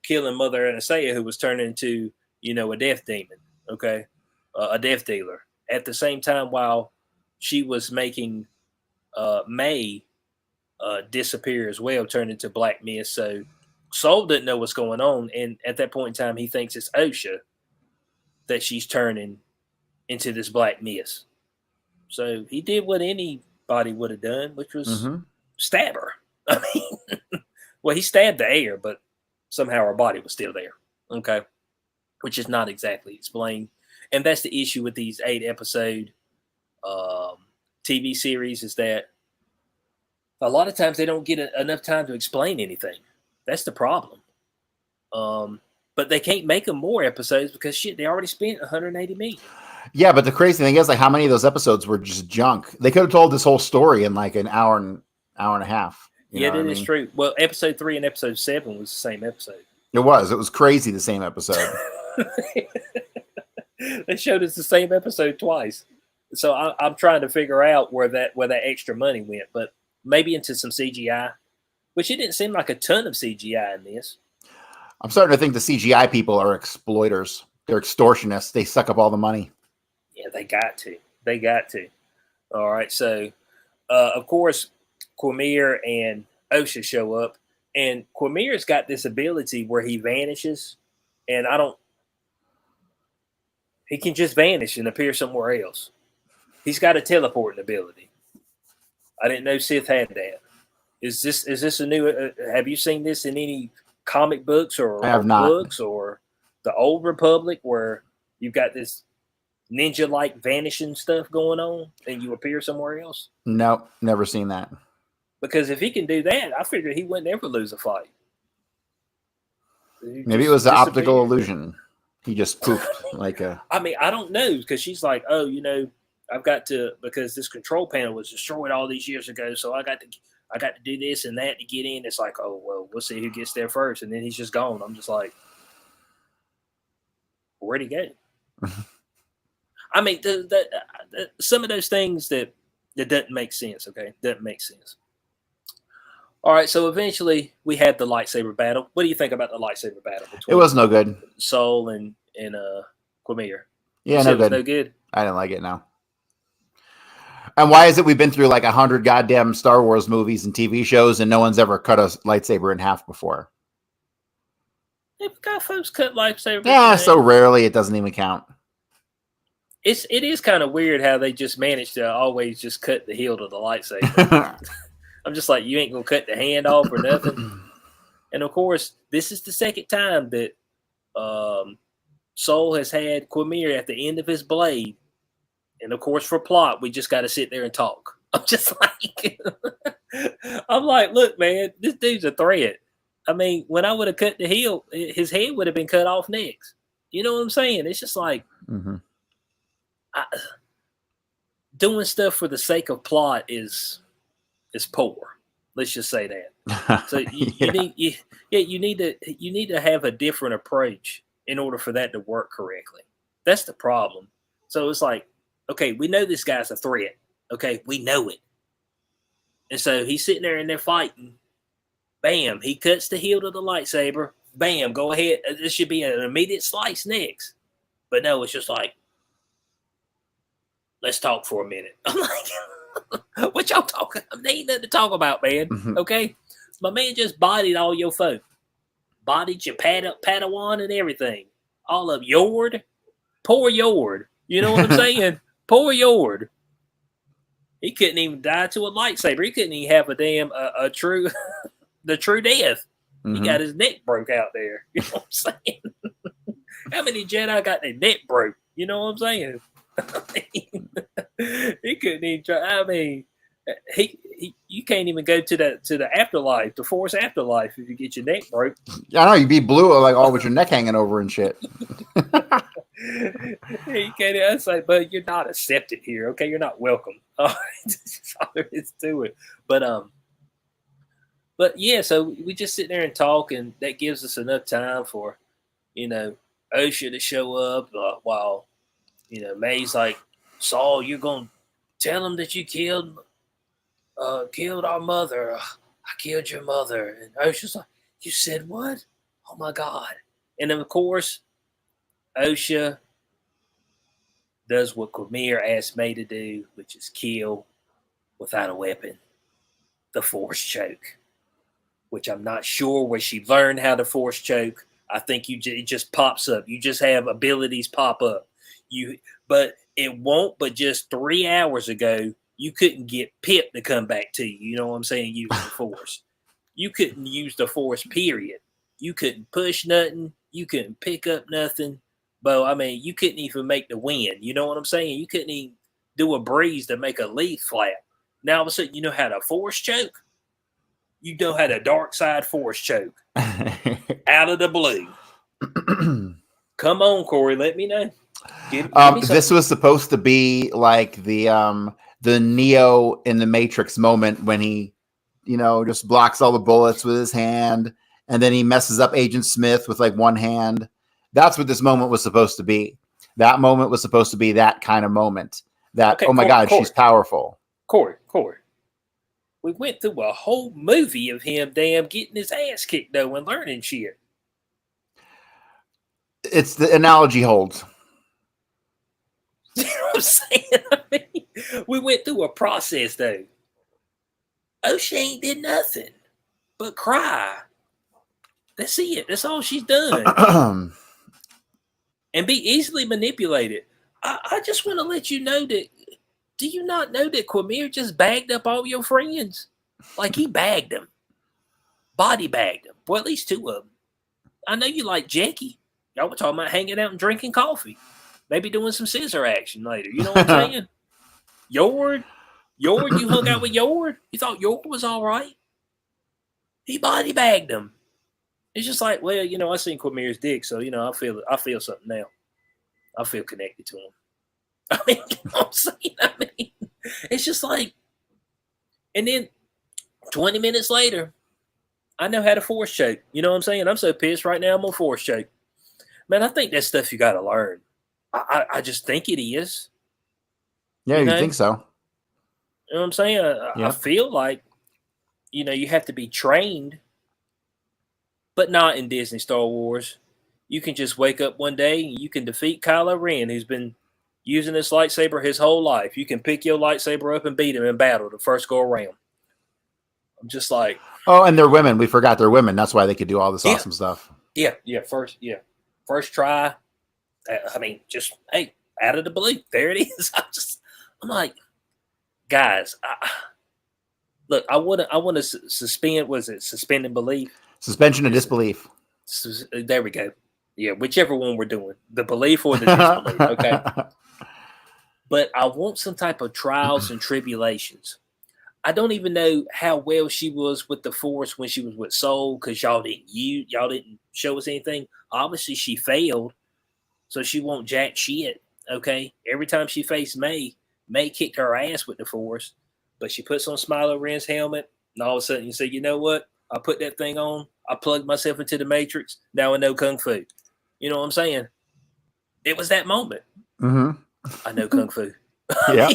killing Mother Anastasia, who was turned into, a death demon, okay, a death dealer. At the same time, while she was making May disappear as well, turned into black mist. So Soul didn't know what's going on, and at that point in time, he thinks it's Osha that she's turning into this black mist. So he did what anybody would have done, which was stab her. I mean, well, he stabbed the air, but somehow her body was still there. Okay, which is not exactly explained, and that's the issue with these 8 episode TV series is that a lot of times they don't get enough time to explain anything. That's the problem. But they can't make them more episodes because shit, they already spent 180 million. Yeah, but the crazy thing is, like, how many of those episodes were just junk? They could have told this whole story in like an hour and a half. Yeah, that is true. Well, episode 3 and episode 7 was the same episode. It was crazy. The same episode. They showed us the same episode twice. So I'm trying to figure out where that extra money went, but maybe into some CGI, which it didn't seem like a ton of CGI in this. I'm starting to think the CGI people are exploiters. They're extortionists. They suck up all the money. Yeah, they got to. They got to. All right. So, of course, Quamir and Osha show up, and Quamir's got this ability where he vanishes, and he can just vanish and appear somewhere else. He's got a teleporting ability. I didn't know Sith had that. Is this a new? Have you seen this in any comic books or books or the Old Republic where you've got this ninja-like vanishing stuff going on and you appear somewhere else? Nope, never seen that. Because if he can do that, I figured he wouldn't ever lose a fight. Maybe it was an optical illusion. He just poofed like a. I mean, I don't know, because she's like, oh, I've got to, because this control panel was destroyed all these years ago, so I got to do this and that to get in. It's like, oh, well, we'll see who gets there first. And then he's just gone. I'm just like, where'd he go? I mean, some of those things that doesn't make sense, okay? Doesn't make sense. All right, so eventually we had the lightsaber battle. What do you think about the lightsaber battle? It was no good. Soul and Quamir. Yeah, no good. No good. I didn't like it, no. And why is it we've been through like 100 goddamn Star Wars movies and TV shows and no one's ever cut a lightsaber in half before? They've got folks cut lightsabers. Yeah, so rarely it doesn't even count. It is kind of weird how they just manage to always just cut the hilt of the lightsaber. I'm just like, you ain't gonna cut the hand off or nothing. And of course, this is the second time that Soul has had Quamir at the end of his blade. And of course, for plot, we just got to sit there and talk. I'm just like, look, man, this dude's a threat. I mean, when I would have cut the heel, his head would have been cut off next. You know what I'm saying? It's just like doing stuff for the sake of plot is poor. Let's just say that. So you need to have a different approach in order for that to work correctly. That's the problem. So it's like, okay, we know this guy's a threat. Okay, we know it. And so he's sitting there and they're fighting. Bam, he cuts the hilt of the lightsaber. Bam, go ahead. This should be an immediate slice next. But no, it's just like, let's talk for a minute. I'm like, what y'all talking? There ain't nothing to talk about, man. Okay? My man just bodied all your folk. Bodied your Padawan and everything. All of Yord. Poor Yord. You know what I'm saying? Poor Yord. He couldn't even die to a lightsaber. He couldn't even have a damn the true death. He got his neck broke out there. You know what I'm saying? How many Jedi got their neck broke? You know what I'm saying? He couldn't even try. I mean, you can't even go to the afterlife, the Force afterlife, if you get your neck broke. I know, you'd be blue, like all with your neck hanging over and shit. You can't. It's like, but you're not accepted here. Okay, you're not welcome. That's all there is to it. But yeah, so we just sit there and talk, and that gives us enough time for, Osha to show up while, May's like, Saul, you're gonna tell him that you killed our mother. I killed your mother. And Osha's like, you said what? Oh my God. And then of course, Osha does what Quamir asked May to do, which is kill without a weapon. The Force choke. Which I'm not sure where she learned how to Force choke. I think it just pops up. You just have abilities pop up. But it won't. But just 3 hours ago, You couldn't get Pip to come back to you. You know what I'm saying? Using the Force. You couldn't use the Force, period. You couldn't push nothing. You couldn't pick up nothing. But, I mean, you couldn't even make the wind. You know what I'm saying? You couldn't even do a breeze to make a leaf flap. Now, all of a sudden, you know how to Force choke? You know how to dark side Force choke. Out of the blue. Come on, Corey. Let me know. Give me this was supposed to be like the Neo in the Matrix moment when he, just blocks all the bullets with his hand, and then he messes up Agent Smith with like one hand. That's what this moment was supposed to be. That moment was supposed to be that kind of moment. That, okay, oh my God, Corey, she's powerful. Corey. We went through a whole movie of him getting his ass kicked though and learning shit. It's the analogy holds. You know what I'm saying? I mean, we went through a process though. Oh, she ain't did nothing but cry. That's it. That's all she's done. And be easily manipulated. I just want to let you know that, do you not know that Quamir just bagged up all your friends? Like, he bagged them. Body bagged them. Well, at least two of them. I know you like Jackie. Y'all were talking about hanging out and drinking coffee. Maybe doing some scissor action later. You know what I'm saying? Yord, you hung out with Yord? You thought Yord was all right? He body bagged him. It's just like, well, I seen Quamir's dick, so, I feel something now. I feel connected to him. I mean, you know what I'm saying? It's just like, and then 20 minutes later, I know how to Force choke. You know what I'm saying? I'm so pissed right now, I'm going to Force choke. Man, I think that's stuff you got to learn. I just think it is. Yeah, you think so. You know what I'm saying? I feel like, you have to be trained, but not in Disney Star Wars. You can just wake up one day and you can defeat Kylo Ren, who's been using this lightsaber his whole life. You can pick your lightsaber up and beat him in battle the first go around. I'm just like... Oh, and they're women. We forgot they're women. That's why they could do all this awesome stuff. Yeah. First try. I mean, just, hey, out of the blue. There it is. I'm like, guys, look, I want to suspend, was it suspending belief? Suspension of disbelief. There we go. Yeah, whichever one we're doing, the belief or the disbelief, okay? But I want some type of trials and tribulations. I don't even know how well she was with the Force when she was with Soul, because y'all didn't show us anything. Obviously, she failed, so she won't jack shit, okay? Every time she faced May kicked her ass with the Force, but she puts on Smiler Ren's helmet, and all of a sudden you say, you know what? I put that thing on. I plugged myself into the Matrix. Now I know Kung Fu. You know what I'm saying? It was that moment. Mm-hmm. I know Kung Fu. Yeah.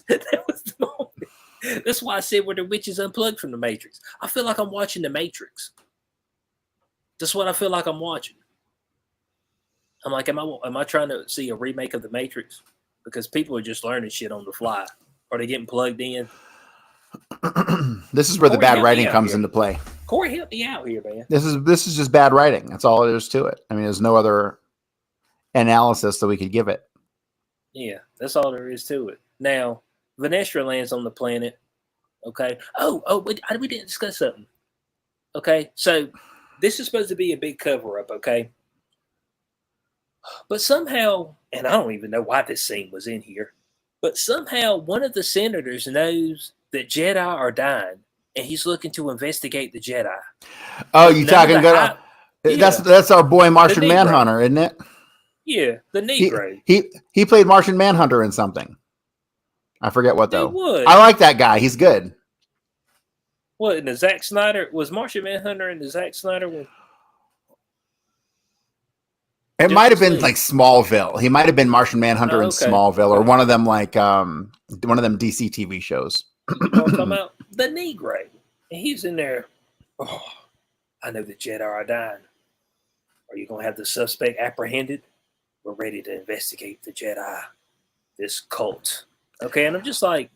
That was the moment. That's why I said where the witch is unplugged from the Matrix. I feel like I'm watching the Matrix. That's what I feel like I'm watching. I'm like, am I trying to see a remake of the Matrix? Because people are just learning shit on the fly. Are they getting plugged in? This is where the bad writing comes into play. Corey, help me out here, man. This is just bad writing. That's all there is to it. I mean, there's no other analysis that we could give it. Yeah, that's all there is to it. Now, Vanestra lands on the planet. Okay. Oh, but we didn't discuss something. Okay, so this is supposed to be a big cover-up, okay? But somehow, and I don't even know why this scene was in here, but somehow one of the senators knows that Jedi are dying, and he's looking to investigate the Jedi. Oh, you talking about? That's our boy Martian Manhunter, isn't it? Yeah, the Negro. He played Martian Manhunter in something. I forget what though. I like that guy. He's good. What, in the Zack Snyder? Was Martian Manhunter in the Zack Snyder one? It might have been like Smallville. He might have been Martian Manhunter in Smallville, or one of them like one of them DC TV shows. You know what I'm talking about? The Negro. And he's in there. Oh, I know the Jedi are dying. Are you going to have the suspect apprehended? We're ready to investigate the Jedi. This cult. Okay, and I'm just like...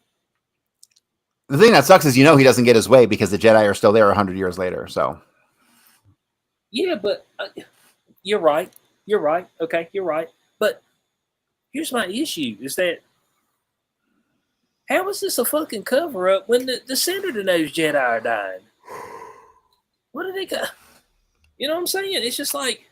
The thing that sucks is he doesn't get his way because the Jedi are still there 100 years later, so... Yeah, but you're right. You're right. Okay, you're right. But here's my issue, is that How is this a fucking cover up when the Senator knows Jedi are dying? What do they got? You know what I'm saying? It's just like,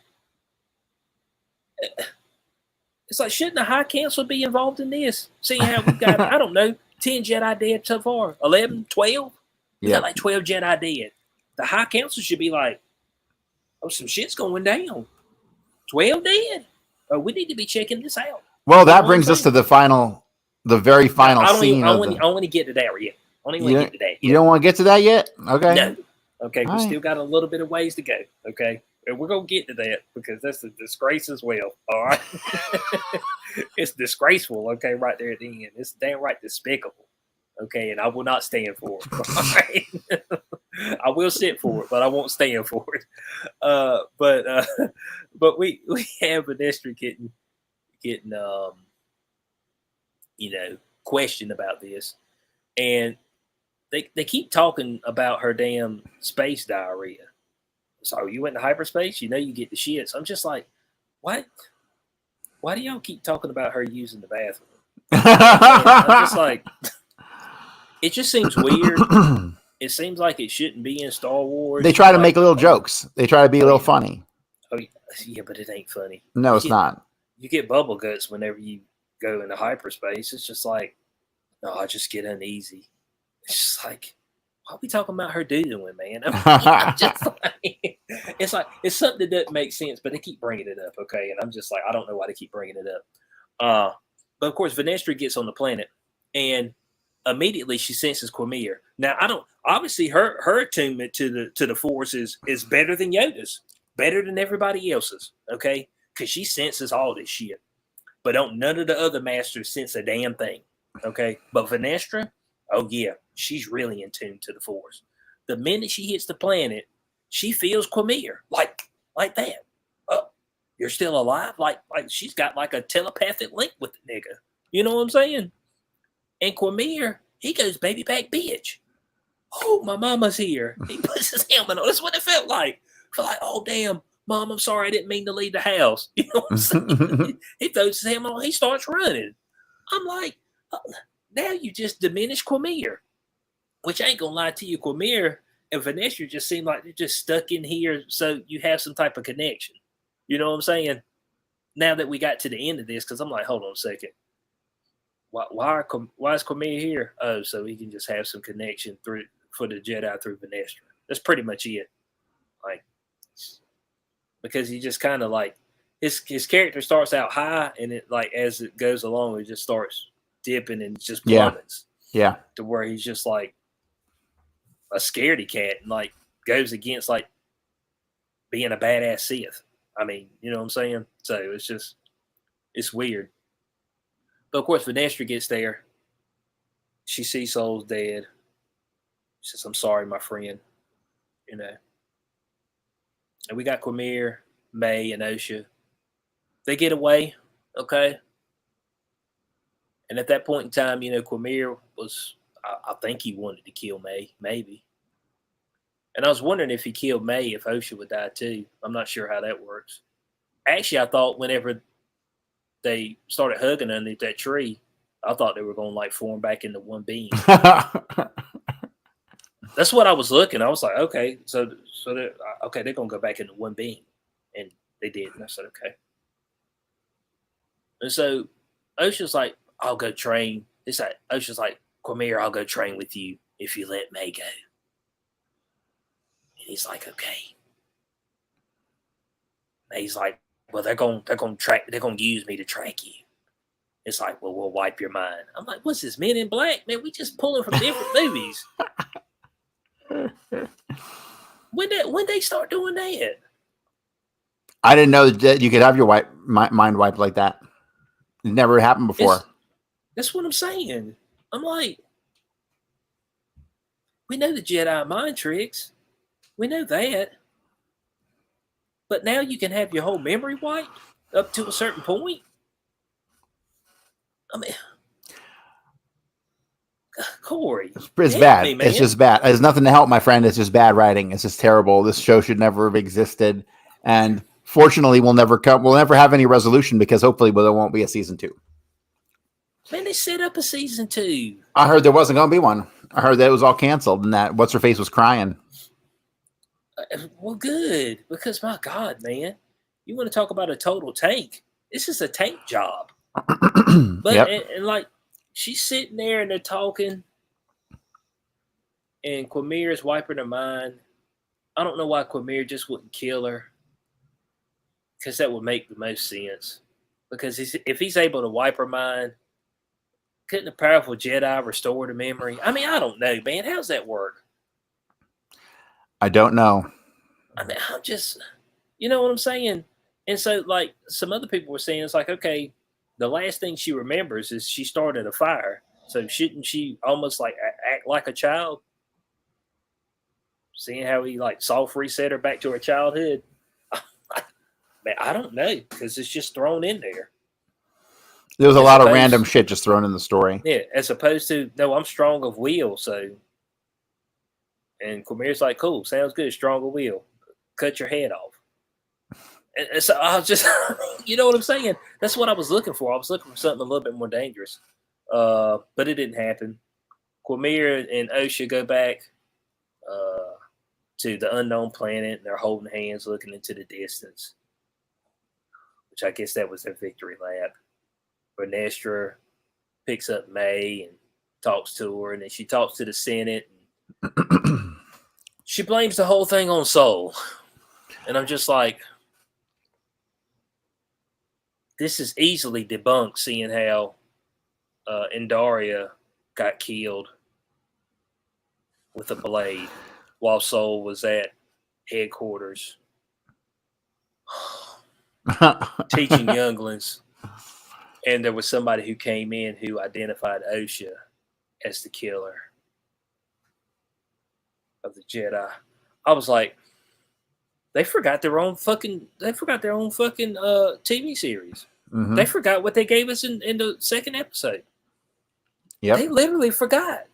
shouldn't the High Council be involved in this? See how we've got, I don't know, 10 Jedi dead so far, 11, 12? We got like 12 Jedi dead. The High Council should be like, oh, some shit's going down. 12 dead. Oh, we need to be checking this out. Well, that brings us to the very final scene. I want to get to that yet. I don't even want to get to that yet. You don't want to get to that yet? Okay. No. Okay, we still got a little bit of ways to go. Okay. And we're going to get to that because that's a disgrace as well. All right. It's disgraceful. Okay. Right there at the end. It's damn right despicable. Okay. And I will not stand for it. All right. I will sit for it, but I won't stand for it. But we have Vanessa getting questioned about this, and they keep talking about her damn space diarrhea. So you went to hyperspace, you get the shits. I'm just like, what? Why do y'all keep talking about her using the bathroom? I'm just like, it just seems weird. It seems like it shouldn't be in Star Wars. They try to make little jokes. They try to be a little funny. Oh yeah, but it ain't funny. No, it's not. You get bubble guts whenever you go into hyperspace. It's just like, no, I just get uneasy. It's just like, why are we talking about her doodling, man? I'm just like, it's something that doesn't make sense, but they keep bringing it up, okay? And I'm just like, I don't know why they keep bringing it up. But of course, Vanessa gets on the planet, and immediately she senses Quamir. Now, obviously her attunement to the Force is better than Yoda's, better than everybody else's, okay? Because she senses all this shit. But none of the other masters sense a damn thing, okay? But Vanessa, oh yeah, she's really in tune to the Force. The minute she hits the planet, she feels Quamir, like that. Oh, you're still alive? Like she's got like a telepathic link with the nigga. You know what I'm saying? And Quamir, he goes, baby back bitch. Oh, my mama's here. He puts his helmet on. That's what it felt like. I felt like, oh damn, Mom, I'm sorry, I didn't mean to leave the house. You know what I'm saying? He throws his helmet on, he starts running. I'm like, now you just diminish Quamir. Which I ain't gonna lie to you, Quamir and Vanessa just seem like they're just stuck in here so you have some type of connection. You know what I'm saying? Now that we got to the end of this, because I'm like, hold on a second. Why is Quamir here? Oh, so he can just have some connection for the Jedi through Vanessa. That's pretty much it. Like, because he just kind of like his character starts out high, and it like as it goes along, it just starts dipping and just plummets. Yeah. To where he's just like a scaredy cat and like goes against like being a badass Sith. I mean, you know what I'm saying? So it's weird. But of course, Vanessa gets there. She sees Soul's dead. She says, I'm sorry, my friend. You know. And we got Quamir, May, and Osha. They get away, okay? And at that point in time, Quamir was, I think he wanted to kill May, maybe. And I was wondering if he killed May, if Osha would die too. I'm not sure how that works. Actually, I thought whenever they started hugging underneath that tree, I thought they were going to like form back into one being. That's what I was looking. I was like, okay, so they're going to go back into one being. And they did. And I said, okay. And so Osha's like, I'll go train. Osha's like, Quamir, I'll go train with you if you let May go. And he's like, okay. And he's like, well, they're going to use me to track you. It's like, well, we'll wipe your mind. I'm like, what's this, Men in Black? Man, we just pulling from different movies. When they start doing that? I didn't know that you could have your mind wiped like that. It never happened before. That's what I'm saying. I'm like, we know the Jedi mind tricks. We know that. But now you can have your whole memory wiped up to a certain point. I mean, Corey. It's bad. It's just bad. There's nothing to help, my friend. It's just bad writing. It's just terrible. This show should never have existed. And fortunately, we'll never have any resolution because hopefully there won't be a season 2. Man, they set up a season 2. I heard there wasn't going to be one. I heard that it was all canceled and that what's her face was crying. Well, good, because my God, man, you want to talk about a total tank? This is a tank job. But Yep. and like she's sitting there and they're talking, and Quamir's wiping her mind. I don't know why Quamir just wouldn't kill her, because that would make the most sense. Because if he's able to wipe her mind, couldn't a powerful Jedi restore the memory? I mean, I don't know, man. How's that work? I don't know. I mean, I'm just, you know what I'm saying? And so, like, some other people were saying, it's like, okay, the last thing she remembers is she started a fire. So shouldn't she almost like act like a child? Seeing how he like soft reset her back to her childhood. Man, I don't know, because it's just thrown in there. There was a lot of random shit just thrown in the story. Yeah, as opposed to, no, I'm strong of will, so. And Quamir's like, cool, sounds good, strong of will. Cut your head off. And so I was just, you know what I'm saying? That's what I was looking for. I was looking for something a little bit more dangerous. But it didn't happen. Quamir and Osha go back to the unknown planet, and they're holding hands looking into the distance, which I guess that was their victory lap. Vernestra picks up May and talks to her, and then she talks to the Senate. And she blames the whole thing on Soul. And I'm just like, this is easily debunked, seeing how Indaria got killed with a blade while Soul was at headquarters teaching younglings. And there was somebody who came in who identified Osha as the killer of the Jedi. I was like, they forgot their own fucking TV series. Mm-hmm. They forgot what they gave us in the second episode. Yep. They literally forgot.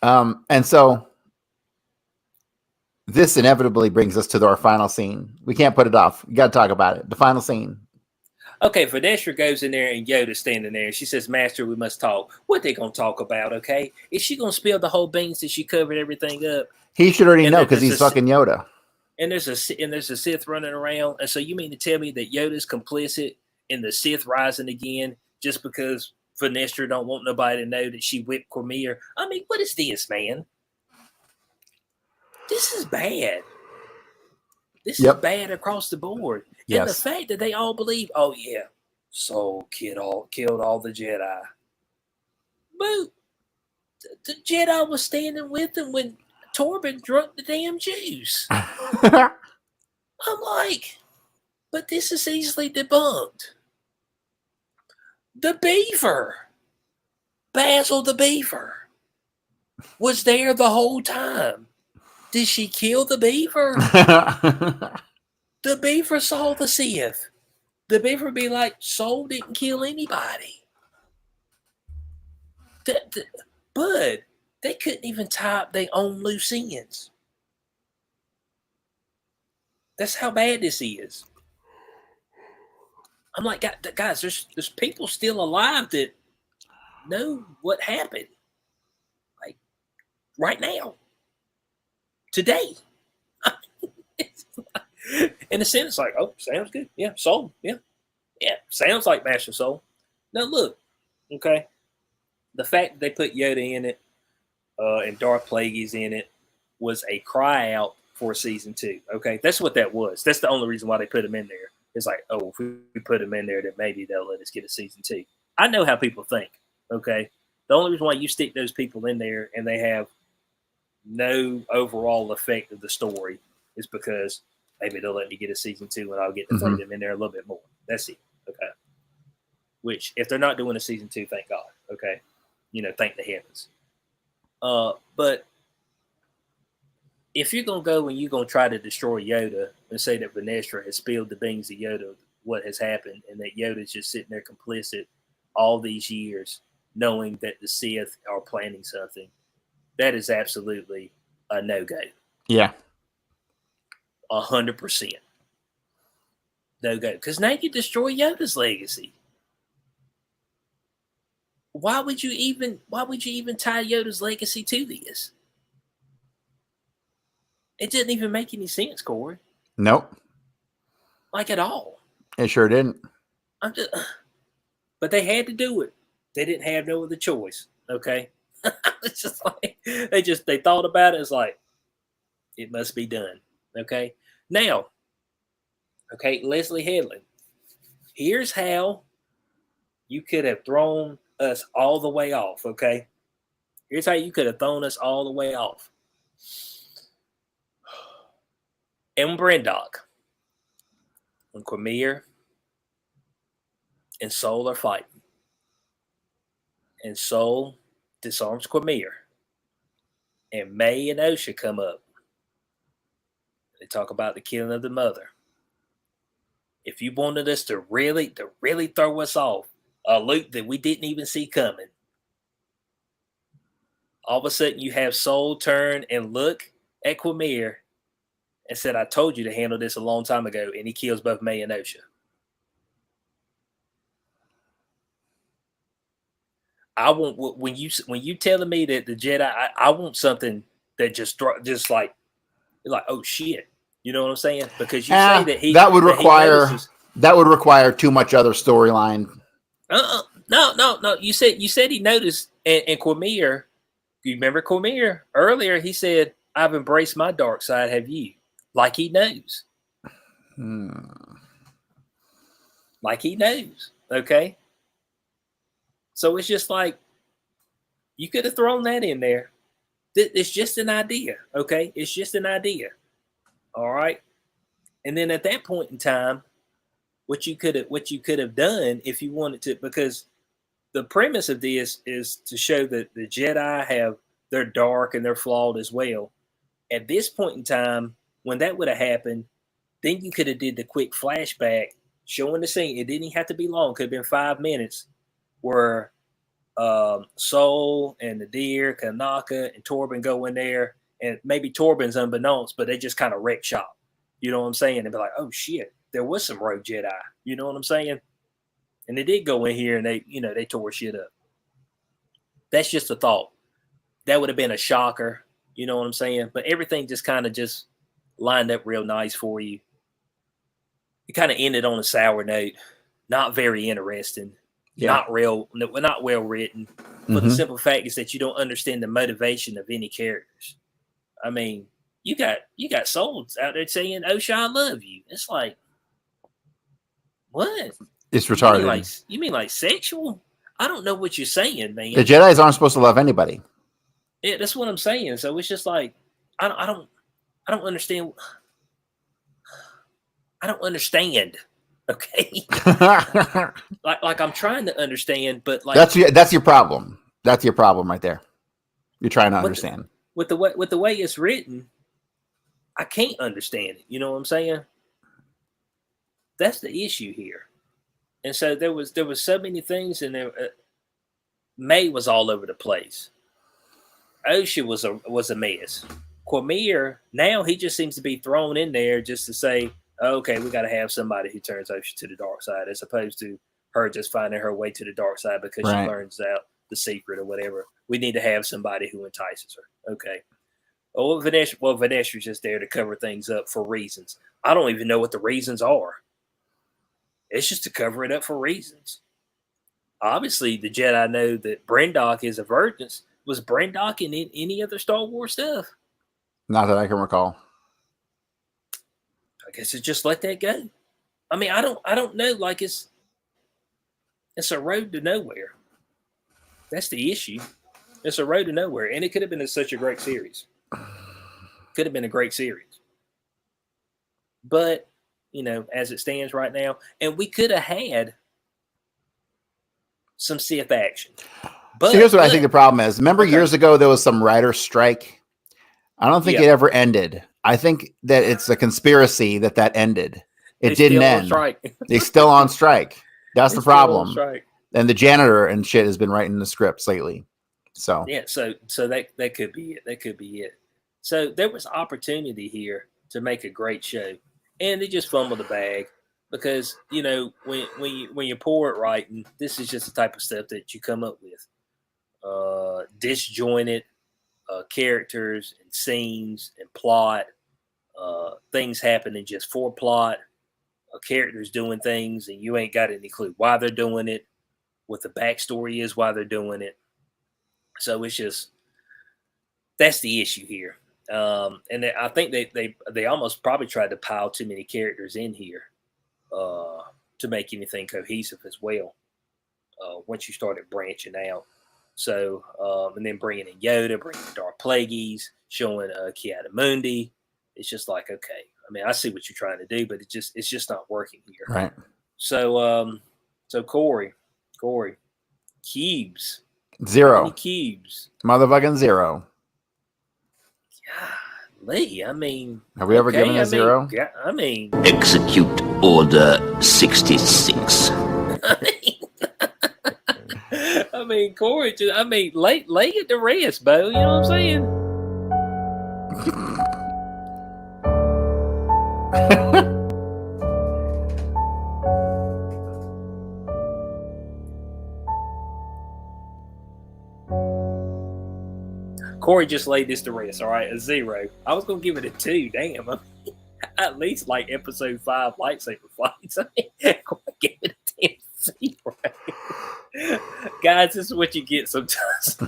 And so this inevitably brings us to our final scene. We can't put it off. We got to talk about it. The final scene. Okay, Vernestra goes in there and Yoda's standing there and she says, Master, we must talk. What they going to talk about, okay? Is she going to spill the whole beans that she covered everything up? He should already know because he's fucking Yoda. And there's a Sith running around. And so you mean to tell me that Yoda's complicit in the Sith rising again just because Vernestra don't want nobody to know that she whipped Quamir? I mean, what is this, man? This is bad. This is bad across the board. Yes. And the fact that they all believe, oh yeah, Soul killed all the Jedi. But the Jedi was standing with him when Torben drunk the damn juice. I'm like, but this is easily debunked. The beaver, Basil the beaver, was there the whole time. Did she kill the beaver? The beaver saw the Sith. The beaver be like, Soul didn't kill anybody. But they couldn't even tie up their own loose ends. That's how bad this is. I'm like, guys, there's people still alive that know what happened. Like, right now. Today. In a sense, like, oh, sounds good. Yeah, Soul. Yeah. Sounds like Master Soul. Now, look, okay. The fact that they put Yoda in it and Darth Plagueis in it was a cry out for season 2. Okay, that's what that was. That's the only reason why they put him in there. It's like, oh, if we put him in there, then maybe they'll let us get a season 2. I know how people think. Okay, the only reason why you stick those people in there and they have no overall effect of the story is because maybe they'll let me get a season 2 and I'll get to play them in there a little bit more. That's it. Okay. Which, if they're not doing a season 2, thank God. Okay. Thank the heavens. But if you're going to go and you're going to try to destroy Yoda and say that Vernestra has spilled the beans of Yoda, what has happened, and that Yoda's just sitting there complicit all these years, knowing that the Sith are planning something, that is absolutely a no-go. Yeah. 100%. No-go. Because now you destroy Yoda's legacy. why would you even tie Yoda's legacy to this? It didn't even make any sense, Corey. Nope. Like at all. It sure didn't. But they had to do it. They didn't have no other choice. Okay. It's just like they thought about it. It's like it must be done. Okay. Now, okay, Leslie Headland. Here's how you could have thrown us all the way off. Okay. Here's how you could have thrown us all the way off. And Brendock, when Quamir and Soul are fighting, and Soul disarms Quamir, and May and Osha come up. They talk about the killing of the mother. If you wanted us to really throw us off, a loop that we didn't even see coming, all of a sudden you have Soul turn and look at Quamir and said, "I told you to handle this a long time ago," and he kills both May and Osha. I want when you telling me that the Jedi, I want something that just like oh shit, you know what I'm saying? Because you say that that would require too much other storyline. No. You said he noticed, and Quamir. You remember Quamir earlier? He said, "I've embraced my dark side. Have you?" Like he knows. Like he knows. Okay. So it's just like, you could have thrown that in there. It's just an idea, okay? It's just an idea, all right? And then at that point in time, what you could have done if you wanted to, because the premise of this is to show that the Jedi they're dark and they're flawed as well. At this point in time, when that would have happened, then you could have did the quick flashback showing the scene. It didn't have to be long. It could have been 5 minutes, where Soul and the Deer, Kanaka, and Torben go in there, and maybe Torben's unbeknownst, but they just kind of wreck shop. You know what I'm saying? And be like, "Oh shit, there was some rogue Jedi." You know what I'm saying? And they did go in here and they tore shit up. That's just a thought. That would have been a shocker. You know what I'm saying? But everything just kind of just lined up real nice for you. It kind of ended on a sour note. Not very interesting. Yeah. Not well written. But the simple fact is that you don't understand the motivation of any characters. I mean, you got souls out there saying, "Osha, I love you." It's like, what? It's retarded. You mean like sexual? I don't know what you're saying, man. The Jedis aren't supposed to love anybody. Yeah, that's what I'm saying. So it's just like, I don't understand. I don't understand. Okay. like I'm trying to understand, but like that's your problem. That's your problem right there. You're trying to understand. With the way it's written, I can't understand it. You know what I'm saying? That's the issue here. And so there was so many things in there. May was all over the place. Osha was a mess. Quamir, now he just seems to be thrown in there just to say, "Okay, we got to have somebody who turns Osha to the dark side," as opposed to her just finding her way to the dark side because she learns out the secret or whatever. We need to have somebody who entices her. Okay. Vanessa's just there to cover things up for reasons. I don't even know what the reasons are. It's just to cover it up for reasons. Obviously, the Jedi know that Brendock is a virgin. Was Brendock in any other Star Wars stuff? Not that I can recall. I guess it's just let that go. I mean, I don't know. Like it's a road to nowhere. That's the issue. It's a road to nowhere, and it could have been such a great series. Could have been a great series, but as it stands right now, and we could have had some Sith action. But here's what I think the problem is. Remember years ago there was some writer's strike? I don't think it ever ended. I think that it's a conspiracy that ended. It didn't end. They're still on strike. That's the problem. And the janitor and shit has been writing the scripts lately. So yeah, so that could be it. That could be it. So there was opportunity here to make a great show, and they just fumbled the bag. because when you're poor at writing, this is just the type of stuff that you come up with. Disjointed characters and scenes and plot. Things happening just for plot. Characters doing things and you ain't got any clue why they're doing it, what the backstory is, why they're doing it. So it's just that's the issue here. And I think they almost probably tried to pile too many characters in here to make anything cohesive as well. Once you started branching out, so and then bringing in Yoda, bringing in Darth Plagueis, showing Kiada Mundi, it's just like okay. I mean, I see what you're trying to do, but it's just not working here. Right. So Corey, cubes. Zero. How many cubes? Motherfucking zero. Golly, I mean, have we ever given a zero? I mean, execute Order 66. I mean, Corey. I mean, lay it to rest, Bo. You know what I'm saying? Corey just laid this to rest. All right, a zero. I was gonna give it a 2. Damn, I mean, at least like episode 5 lightsaber fights. I mean, Corey gave it a 10 0. Guys, this is what you get sometimes.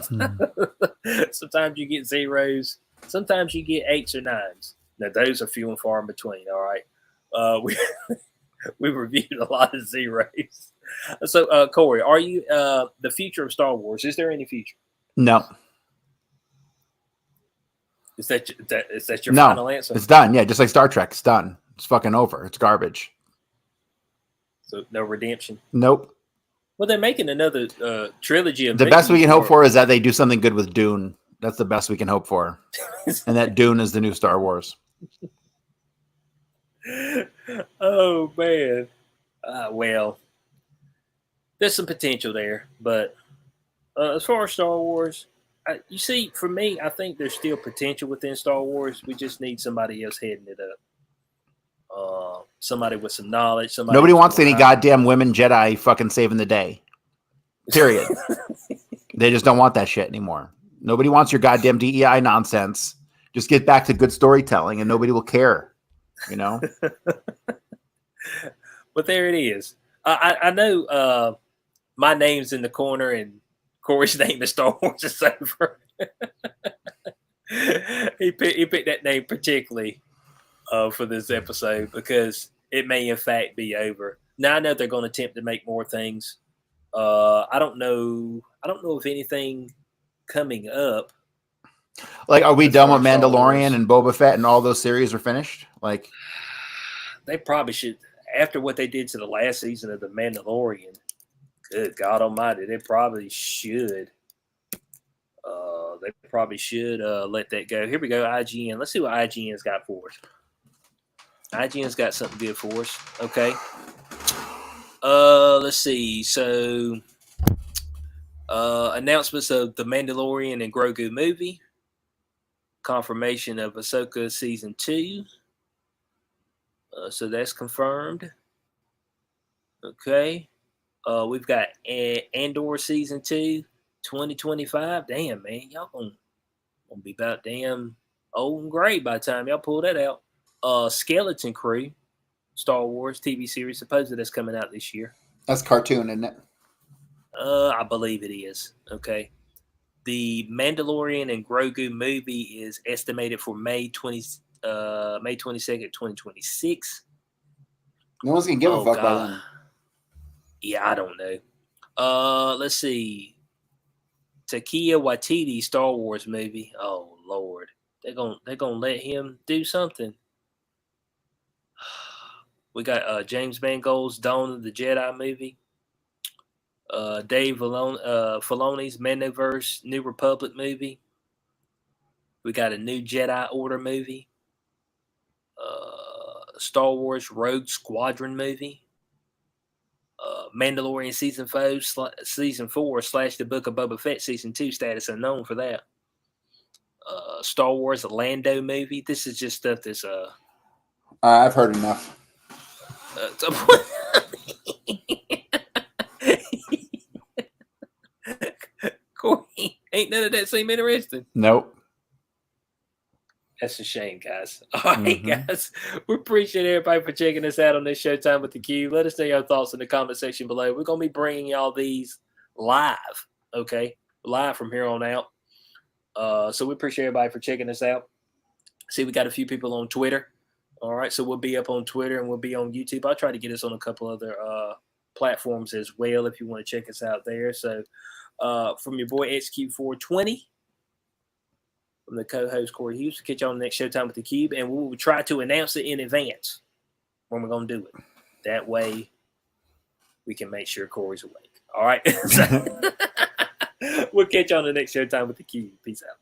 Sometimes you get zeros. Sometimes you get 8s or 9s. Now those are few and far in between. All right, we reviewed a lot of zeros. So, Corey, are you the future of Star Wars? Is there any future? No. Is that your final answer? It's done. Yeah, just like Star Trek, it's done. It's fucking over. It's garbage. So no redemption. Nope. Well, they're making another trilogy of. The best we can hope for is that they do something good with Dune. That's the best we can hope for, and that Dune is the new Star Wars. Oh man. Well, there's some potential there, but as far as Star Wars. You see, for me, I think there's still potential within Star Wars. We just need somebody else heading it up. Somebody with some knowledge. Nobody wants any goddamn women Jedi fucking saving the day. Period. They just don't want that shit anymore. Nobody wants your goddamn DEI nonsense. Just get back to good storytelling and nobody will care. You know? But there it is. I know my name's in the corner and Corey's name is Star Wars is over. He picked that name particularly for this episode because it may in fact be over. Now I know they're going to attempt to make more things. I don't know if anything coming up. Like, are we done with Mandalorian and Boba Fett and all those series are finished? Like, they probably should. After what they did to the last season of The Mandalorian, good God Almighty, they probably should. Let that go. Here we go, IGN. Let's see what IGN's got for us. IGN's got something good for us. Okay. Let's see. So, announcements of The Mandalorian and Grogu movie. Confirmation of Ahsoka Season 2. So that's confirmed. Okay. We've got Andor Season 2, 2025. Damn, man. Y'all gonna be about damn old and gray by the time y'all pull that out. Skeleton Crew, Star Wars TV series. Supposedly that's coming out this year. That's cartoon, isn't it? I believe it is. Okay. The Mandalorian and Grogu movie is estimated for May 22nd, 2026. No one's gonna give a fuck about them. Yeah, I don't know. Let's see. Taika Waititi Star Wars movie. Oh Lord, they're gonna let him do something. We got James Mangold's Dawn of the Jedi movie. Dave Filoni's Mandoverse New Republic movie. We got a new Jedi Order movie. Star Wars Rogue Squadron movie. Mandalorian Season 4 / The Book of Boba Fett Season 2 status unknown for that. Star Wars Lando movie. This is just stuff that's I've heard enough. Corey, ain't none of that seem interesting. Nope. That's a shame, guys. All right, guys. We appreciate everybody for checking us out on this Showtime with the Cube. Let us know your thoughts in the comment section below. We're going to be bringing y'all these live, okay? Live from here on out. So we appreciate everybody for checking us out. See, we got a few people on Twitter. All right, so we'll be up on Twitter and we'll be on YouTube. I'll try to get us on a couple other platforms as well if you want to check us out there. So from your boy XQ420, from the co-host Corey Hughes, catch you on the next Showtime with the Cube, and we will try to announce it in advance when we're going to do it. That way we can make sure Corey's awake. All right? We'll catch you on the next Showtime with the Cube. Peace out.